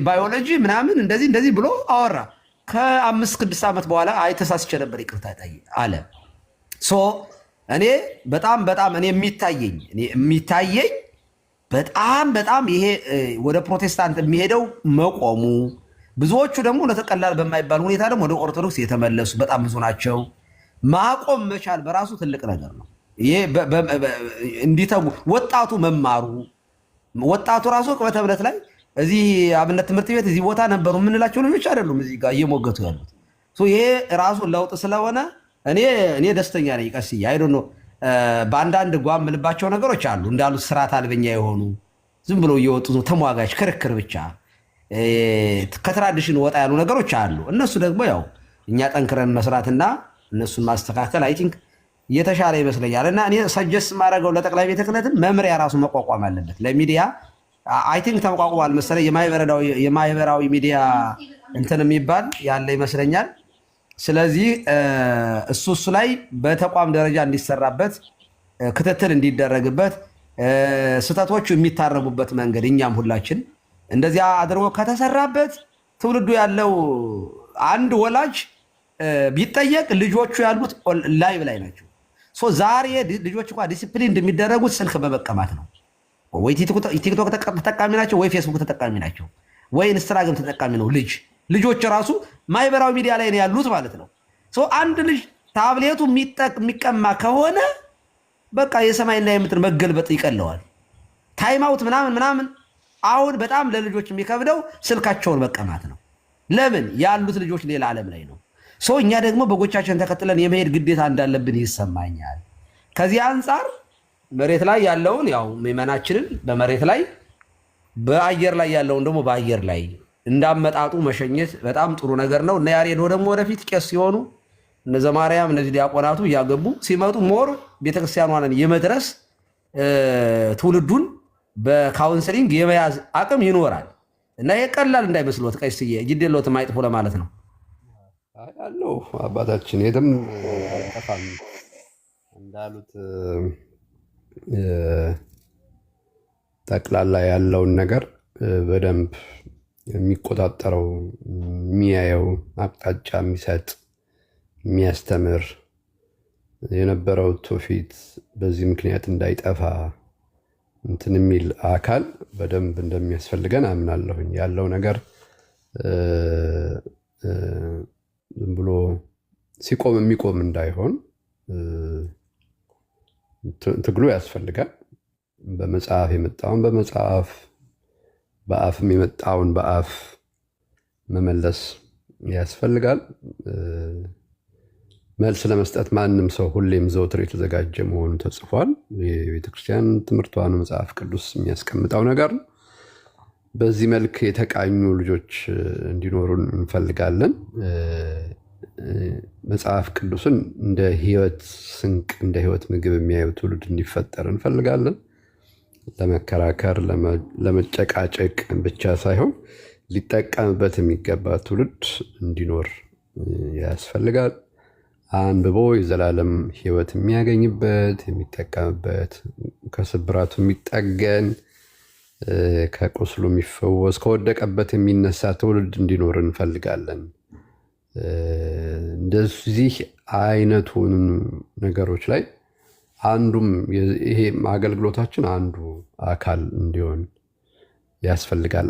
ባዮሎጂ ምናምን እንደዚህ ብሎ አወራ። ከ5-6 ዓመት በኋላ አይ ተሳስቼ ነበር ይቅርታ አለ። እኔ በጣም እኔ የሚታየኝ በጣም ይሄ ወደ ፕሮቴስታንት የሚሄደው መቆሙ፣ ብዙዎቹ ደግሞ ለተቀላል በማይባል ሁኔታ ደግሞ ወደ ኦርቶዶክስ የተመለሱ በጣም ብዙ ናቸው። ማቆም መቻል በራሱ ትልቅ ነገር ነው። ይሄ እንዲተጉ ወጣቱ መማሩ ወጣቱ ራሱ ቅበተ እምነት ላይ እዚህ አብነት ትምህርት ቤት እዚህ ቦታ ነበሩ የምንላቸው ልጆች አይደሉም እዚህ ጋር እየሞገቱ ያሉት። ይሄ ራሱ ለውጥ ስለሆነ እኔ ደስተኛ ነኝ። ቀስዬ አይዶ ነው በአንዳንድ ጓም የምልባቸው ነገሮች አሉ እንዳሉት ስርዓት አልበኛ የሆኑ ዝም ብሎ እየወጡ ተሟጋች ክርክር ብቻ ከትራዲሽን ወጣ ያሉ ነገሮች አሉ። እነሱ ደግሞ ያው እኛ ጠንክረን መስራትና እነሱን ማስተካከል አይ ቲንክ የተሻለ ይመስለኛል። እና እኔ ሰጀስት ማድረገው ለጠቅላይ ቤተ ክህነትም መምሪያ ራሱ መቋቋም አለበት። ለሚዲያ አይ ቲንክ ተቋቁሟል መሰለኝ የማህበራዊ ሚዲያ እንትን የሚባል ያለ ይመስለኛል። ስለዚህ እሱ ላይ በተቋም ደረጃ እንዲሰራበት ክትትል እንዲደረግበት ስህተቶቹ የሚታረሙበት መንገድ እኛም ሁላችን እንደዚያ አድርጎ ከተሰራበት ትውልዱ ያለው አንድ ወላጅ ቢጠየቅ ልጆቹ ያሉት ላይቭ ላይ ናቸው። ዛሬ ልጆች እንኳ ዲሲፕሊን እንደሚደረጉት ስልክ በመቀማት ነው። ወይ ቲክቶክ ተጠቃሚ ናቸው፣ ወይ ፌስቡክ ተጠቃሚ ናቸው፣ ወይ ኢንስታግራም ተጠቃሚ ነው። ልጆች ራሱ ማህበራዊ ሚዲያ ላይ ነው ያሉት ማለት ነው። አንድ ልጅ ታብሌቱ የሚቀማ ከሆነ በቃ የሰማይና የምድር መገልበጥ ይቀለዋል። ታይም አውት ምናምን አሁን በጣም ለልጆች የሚከብደው ስልካቸውን መቀማት ነው። ለምን? ያሉት ልጆች ሌላ ዓለም ላይ ነው። እኛ ደግሞ በጎቻችን ተከትለን የመሄድ ግዴታ እንዳለብን ይሰማኛል። ከዚህ አንጻር መሬት ላይ ያለውን ያው ምዕመናችንን በመሬት ላይ በአየር ላይ ያለውን ደግሞ በአየር ላይ እንዳመጣጡ መሸኘት በጣም ጥሩ ነገር ነው። እና ያሬዶ ደግሞ ወደፊት ቄስ ሲሆኑ እነ ዘማርያም እነዚህ ዲያቆናቱ እያገቡ ሲመጡ ሞር ቤተክርስቲያኗን የመድረስ ትውልዱን በካውንስሊንግ የመያዝ አቅም ይኖራል። እና ይሄ ቀላል እንዳይመስሎት ቀስዬ ጅዴሎት ማይጥፎ ለማለት ነው ያለው አባታችን የትም አይጠፋም እንዳሉት ጠቅላላ ያለውን ነገር በደንብ የሚቆጣጠረው የሚያየው አቅጣጫ የሚሰጥ የሚያስተምር የነበረው ትውፊት በዚህ ምክንያት እንዳይጠፋ እንትን የሚል አካል በደንብ እንደሚያስፈልገን አምናለሁኝ። ያለው ነገር ዝም ብሎ ሲቆም የሚቆም እንዳይሆን ትግሉ ያስፈልጋል። በመጽሐፍ የመጣውን በመጽሐፍ በአፍም የመጣውን በአፍ መመለስ ያስፈልጋል። መልስ ለመስጠት ማንም ሰው ሁሌም ዘውትር የተዘጋጀ መሆኑ ተጽፏል። የቤተክርስቲያን ትምህርቷን መጽሐፍ ቅዱስ የሚያስቀምጠው ነገር ነው። በዚህ መልክ የተቃኙ ልጆች እንዲኖሩን እንፈልጋለን። መጽሐፍ ቅዱስን እንደ ሕይወት ስንቅ እንደ ሕይወት ምግብ የሚያዩ ትውልድ እንዲፈጠር እንፈልጋለን። ለመከራከር ለመጨቃጨቅ ብቻ ሳይሆን ሊጠቀምበት የሚገባ ትውልድ እንዲኖር ያስፈልጋል። አንብቦ የዘላለም ሕይወት የሚያገኝበት የሚጠቀምበት፣ ከስብራቱ የሚጠገን፣ ከቁስሉ የሚፈወስ፣ ከወደቀበት የሚነሳ ትውልድ እንዲኖር እንፈልጋለን። እንደዚህ አይነቱን ነገሮች ላይ አንዱም ይሄ አገልግሎታችን አንዱ አካል እንዲሆን ያስፈልጋል።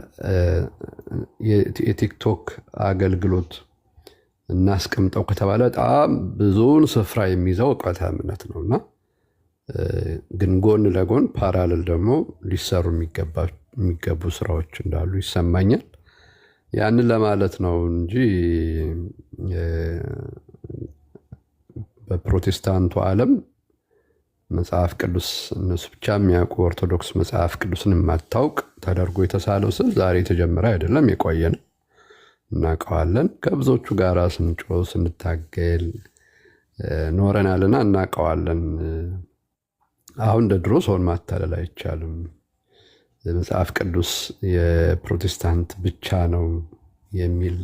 የቲክቶክ አገልግሎት እናስቀምጠው ከተባለ በጣም ብዙውን ስፍራ የሚይዘው ዕውቀተ እምነት ነው እና ግን ጎን ለጎን ፓራሌል ደግሞ ሊሰሩ የሚገቡ ስራዎች እንዳሉ ይሰማኛል። ያንን ለማለት ነው እንጂ በፕሮቴስታንቱ ዓለም መጽሐፍ ቅዱስ እነሱ ብቻ የሚያውቁ ኦርቶዶክስ መጽሐፍ ቅዱስን የማታውቅ ተደርጎ የተሳለው ስል ዛሬ የተጀመረ አይደለም፣ የቆየ ነው። እናውቀዋለን። ከብዙዎቹ ጋር ስንጮህ ስንታገል ኖረናልና እናውቀዋለን። አሁን እንደ ድሮ ሰውን ማታለል አይቻልም። መጽሐፍ ቅዱስ የፕሮቴስታንት ብቻ ነው የሚል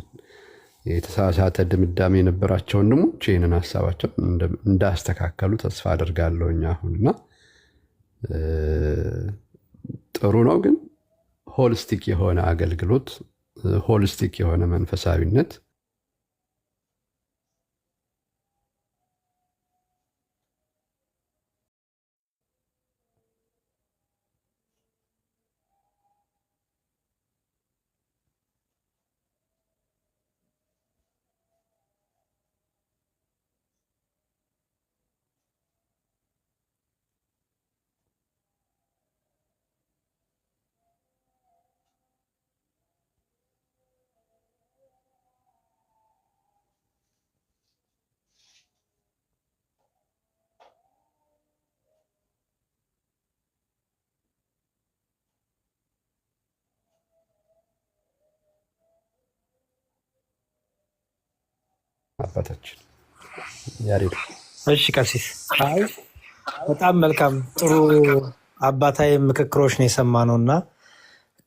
የተሳሳተ ድምዳሜ የነበራቸው ወንድሞች ይህንን ሀሳባቸው እንዳስተካከሉ ተስፋ አደርጋለሁኝ። አሁንና ጥሩ ነው፣ ግን ሆሊስቲክ የሆነ አገልግሎት፣ ሆሊስቲክ የሆነ መንፈሳዊነት አባታችን ያሬድ። እሺ ቀሲስ፣ አይ በጣም መልካም ጥሩ አባታዊ ምክክሮች ነው የሰማነው እና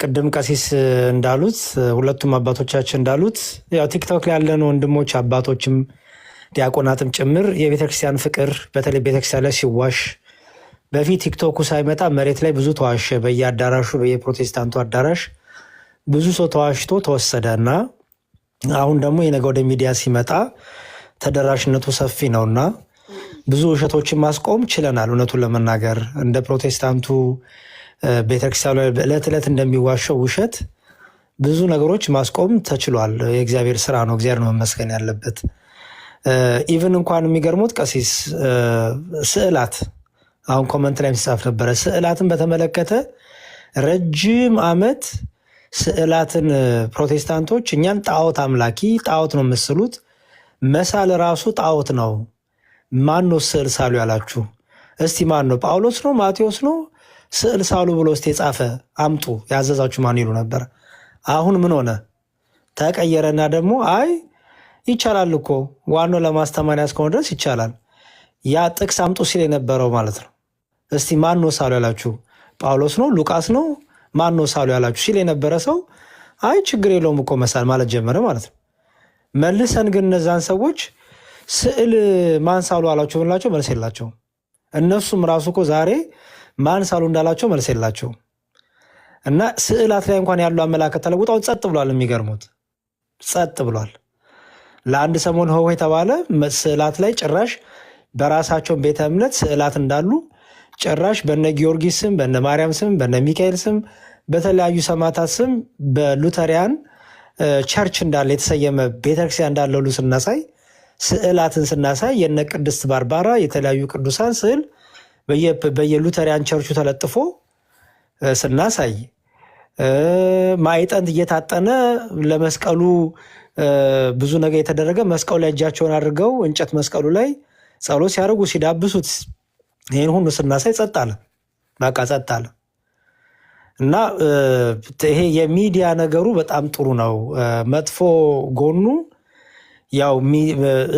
ቅድም ቀሲስ እንዳሉት ሁለቱም አባቶቻችን እንዳሉት ያው ቲክቶክ ላይ ያለን ወንድሞች አባቶችም ዲያቆናትም ጭምር የቤተክርስቲያን ፍቅር በተለይ ቤተክርስቲያን ላይ ሲዋሽ በፊት ቲክቶኩ ሳይመጣ መሬት ላይ ብዙ ተዋሸ። በየአዳራሹ በየፕሮቴስታንቱ አዳራሽ ብዙ ሰው ተዋሽቶ ተወሰደ እና አሁን ደግሞ የነገ ወደ ሚዲያ ሲመጣ ተደራሽነቱ ሰፊ ነውና ብዙ ውሸቶችን ማስቆም ችለናል። እውነቱን ለመናገር እንደ ፕሮቴስታንቱ ቤተክርስቲያኑ ዕለት ዕለት እንደሚዋሸው ውሸት ብዙ ነገሮች ማስቆም ተችሏል። የእግዚአብሔር ስራ ነው። እግዚአብሔር ነው መመስገን ያለበት። ኢቭን እንኳን የሚገርሙት ቀሲስ ስዕላት አሁን ኮመንት ላይ የሚጻፍ ነበረ። ስዕላትን በተመለከተ ረጅም ዓመት ስዕላትን ፕሮቴስታንቶች እኛን ጣዖት አምላኪ ጣዖት ነው የምስሉት፣ መሳል ራሱ ጣዖት ነው። ማን ነው ስዕል ሳሉ ያላችሁ? እስቲ ማን ነው? ጳውሎስ ነው? ማቴዎስ ነው? ስዕል ሳሉ ብሎ እስቲ የጻፈ አምጡ ያዘዛችሁ ማን ይሉ ነበር። አሁን ምን ሆነ? ተቀየረና ደግሞ አይ ይቻላል እኮ ዋናው ለማስተማር እስከሆነ ድረስ ይቻላል። ያ ጥቅስ አምጡ ሲል የነበረው ማለት ነው። እስቲ ማን ነው ሳሉ ያላችሁ? ጳውሎስ ነው? ሉቃስ ነው? ማን ነው ሳሉ ያላችሁ ሲል የነበረ ሰው አይ ችግር የለውም እኮ መሳል ማለት ጀመረ ማለት ነው። መልሰን ግን እነዛን ሰዎች ስዕል ማን ሳሉ አላቸው ብንላቸው መልስ የላቸውም። እነሱም ራሱ እኮ ዛሬ ማን ሳሉ እንዳላቸው መልስ የላቸውም። እና ስዕላት ላይ እንኳን ያሉ አመላከት ተለውጠው ጸጥ ብሏል። የሚገርሙት ጸጥ ብሏል። ለአንድ ሰሞን ሆ የተባለ ስዕላት ላይ ጭራሽ በራሳቸውን ቤተ እምነት ስዕላት እንዳሉ ጭራሽ በነ ጊዮርጊስ ስም በነ ማርያም ስም በነ ሚካኤል ስም በተለያዩ ሰማዕታት ስም በሉተሪያን ቸርች እንዳለ የተሰየመ ቤተክርስቲያን እንዳለ ሁሉ ስናሳይ ስዕላትን ስናሳይ የነ ቅድስት ባርባራ የተለያዩ ቅዱሳን ስዕል በየሉተሪያን ቸርቹ ተለጥፎ ስናሳይ ማዕጠንት እየታጠነ ለመስቀሉ ብዙ ነገር የተደረገ መስቀሉ ላይ እጃቸውን አድርገው እንጨት መስቀሉ ላይ ጸሎት ሲያደርጉ ሲዳብሱት ይህን ሁሉ ስናሳይ ጸጥ አለ። በቃ ጸጥ አለ። እና ይሄ የሚዲያ ነገሩ በጣም ጥሩ ነው። መጥፎ ጎኑ ያው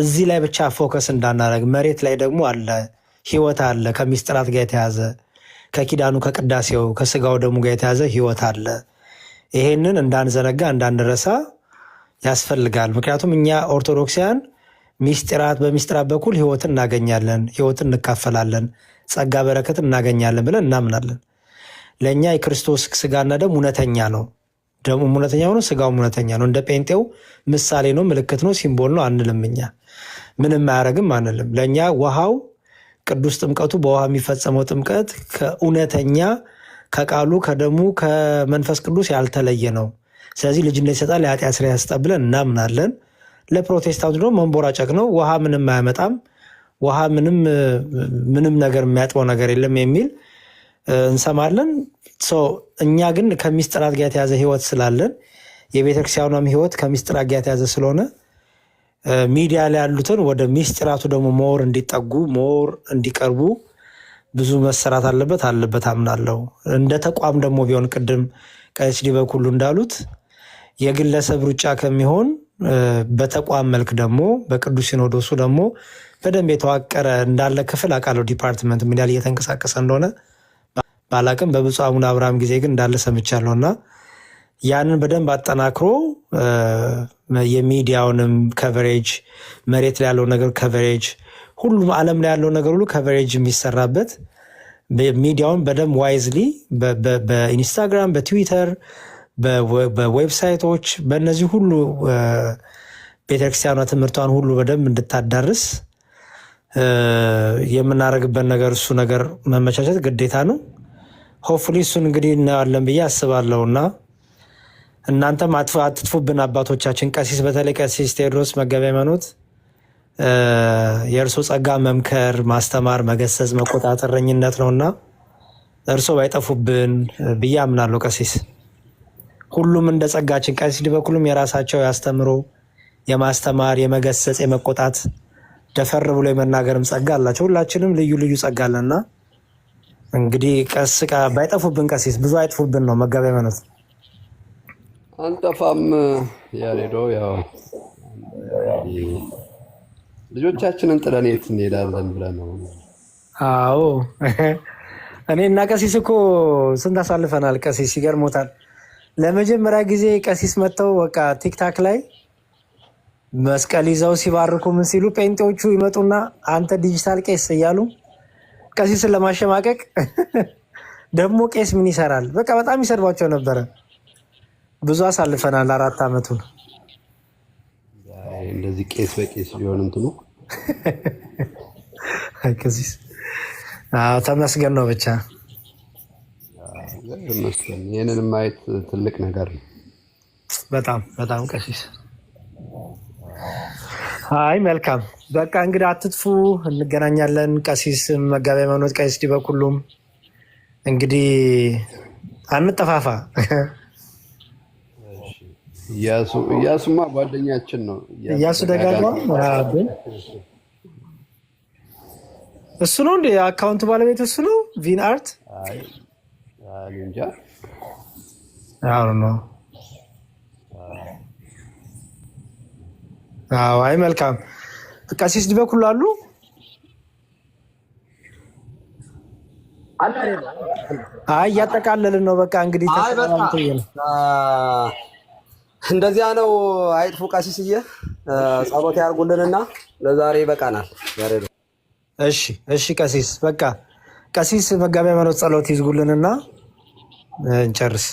እዚህ ላይ ብቻ ፎከስ እንዳናደርግ መሬት ላይ ደግሞ አለ፣ ህይወት አለ። ከሚስጥራት ጋር የተያዘ ከኪዳኑ ከቅዳሴው ከስጋው ደሙ ጋር የተያዘ ህይወት አለ። ይሄንን እንዳንዘነጋ እንዳንረሳ ያስፈልጋል። ምክንያቱም እኛ ኦርቶዶክሳውያን ሚስጥራት በሚስጥራት በኩል ህይወትን እናገኛለን፣ ህይወትን እንካፈላለን፣ ጸጋ በረከትን እናገኛለን ብለን እናምናለን። ለእኛ የክርስቶስ ስጋና ደም እውነተኛ ነው። ደሙ እውነተኛ ሆኖ ስጋው እውነተኛ ነው። እንደ ጴንጤው ምሳሌ ነው፣ ምልክት ነው፣ ሲምቦል ነው አንልም። እኛ ምንም አያደርግም አንልም። ለእኛ ውሃው ቅዱስ ጥምቀቱ በውሃ የሚፈጸመው ጥምቀት ከእውነተኛ ከቃሉ ከደሙ ከመንፈስ ቅዱስ ያልተለየ ነው። ስለዚህ ልጅነት ይሰጣል፣ የኃጢአት ስርየት ያስጣል ብለን እናምናለን። ለፕሮቴስታንቱ ደግሞ መንቦራጨቅ ነው። ውሃ ምንም አያመጣም፣ ውሃ ምንም ነገር የሚያጥበው ነገር የለም የሚል እንሰማለን። እኛ ግን ከሚስጥራት ጋር የተያዘ ህይወት ስላለን የቤተክርስቲያኗም ህይወት ከምስጢር ጋር የተያዘ ስለሆነ ሚዲያ ላይ ያሉትን ወደ ምስጢራቱ ደግሞ ሞር እንዲጠጉ ሞር እንዲቀርቡ ብዙ መሰራት አለበት አምናለሁ። እንደ ተቋም ደግሞ ቢሆን ቅድም ቀሲስ ዲበኩሉ እንዳሉት የግለሰብ ሩጫ ከሚሆን በተቋም መልክ ደግሞ በቅዱስ ሲኖዶሱ ደግሞ በደንብ የተዋቀረ እንዳለ ክፍል አውቃለሁ። ዲፓርትመንት ምን ያህል እየተንቀሳቀሰ እንደሆነ ባላቅም በብፁዕ አቡነ አብርሃም ጊዜ ግን እንዳለ ሰምቻለሁ እና ያንን በደንብ አጠናክሮ የሚዲያውንም ከቨሬጅ መሬት ላይ ያለው ነገር ከቨሬጅ ሁሉም ዓለም ላይ ያለው ነገር ሁሉ ከቨሬጅ የሚሰራበት ሚዲያውን በደንብ ዋይዝሊ በኢንስታግራም፣ በትዊተር፣ በዌብሳይቶች በእነዚህ ሁሉ ቤተክርስቲያኗ ትምህርቷን ሁሉ በደንብ እንድታዳርስ የምናደርግበት ነገር እሱ ነገር መመቻቸት ግዴታ ነው። ሆፕፉሊ እሱን እንግዲህ እናያለን ብዬ አስባለሁ እና እናንተም አትጥፉብን አባቶቻችን። ቀሲስ በተለይ ቀሲስ ቴዎድሮስ መጋቤ ሃይማኖት የእርሶ ጸጋ መምከር፣ ማስተማር፣ መገሰጽ፣ መቆጣጠረኝነት ነውና እርሶ ባይጠፉብን ብዬ አምናለሁ። ቀሲስ ሁሉም እንደ ጸጋችን ቀሲስ ዲበኩሉም የራሳቸው ያስተምሮ የማስተማር የመገሰጽ የመቆጣት ደፈር ብሎ የመናገርም ጸጋ አላቸው። ሁላችንም ልዩ ልዩ ጸጋ አለና እንግዲህ ቀስቃ ባይጠፉብን ቀሲስ ብዙ አይጥፉብን ነው መጋቤ ሃይማኖት። አንጠፋም ያሬዶ ያው ልጆቻችንን ጥለን የት እንሄዳለን ብለን ነው። አዎ እኔ እና ቀሲስ እኮ ስንት አሳልፈናል። ቀሲስ ይገርሞታል። ለመጀመሪያ ጊዜ ቀሲስ መጥተው በቃ ቲክታክ ላይ መስቀል ይዘው ሲባርኩ ምን ሲሉ ጴንጤዎቹ ይመጡና አንተ ዲጂታል ቄስ እያሉ ቀሲስን ለማሸማቀቅ ደግሞ ቄስ ምን ይሰራል በቃ በጣም ይሰድቧቸው ነበረ። ብዙ አሳልፈናል 4 ዓመቱን። እንደዚህ ቄስ በቄስ ሊሆን እንትኑ ቀሲስ ተመስገን ነው ብቻ ተመስገን። ይህንን ማየት ትልቅ ነገር ነው። በጣም በጣም ቀሲስ። አይ መልካም በቃ እንግዲህ አትጥፉ፣ እንገናኛለን። ቀሲስ መጋቤ ሃይማኖት ቀሲስ ዲበኩሉም እንግዲህ አንጠፋፋ። እያሱማ ጓደኛችን ነው። እያሱ ደጋግማ እሱ ነው እንደ አካውንት ባለቤት እሱ ነው። ቪን አርት እንጃ ነው። አይ መልካም ቀሲስ ዲበኩሉ አሉ። አይ እያጠቃለልን ነው በቃ እንግዲህ እንደዚያ ነው። አይጥፉ ቀሲስዬ፣ ጸሎት ያርጉልንና ለዛሬ ይበቃናል። እሺ ቀሲስ በቃ ቀሲስ መጋቤ ሃይማኖት ጸሎት ይዝጉልንና እንጨርስ።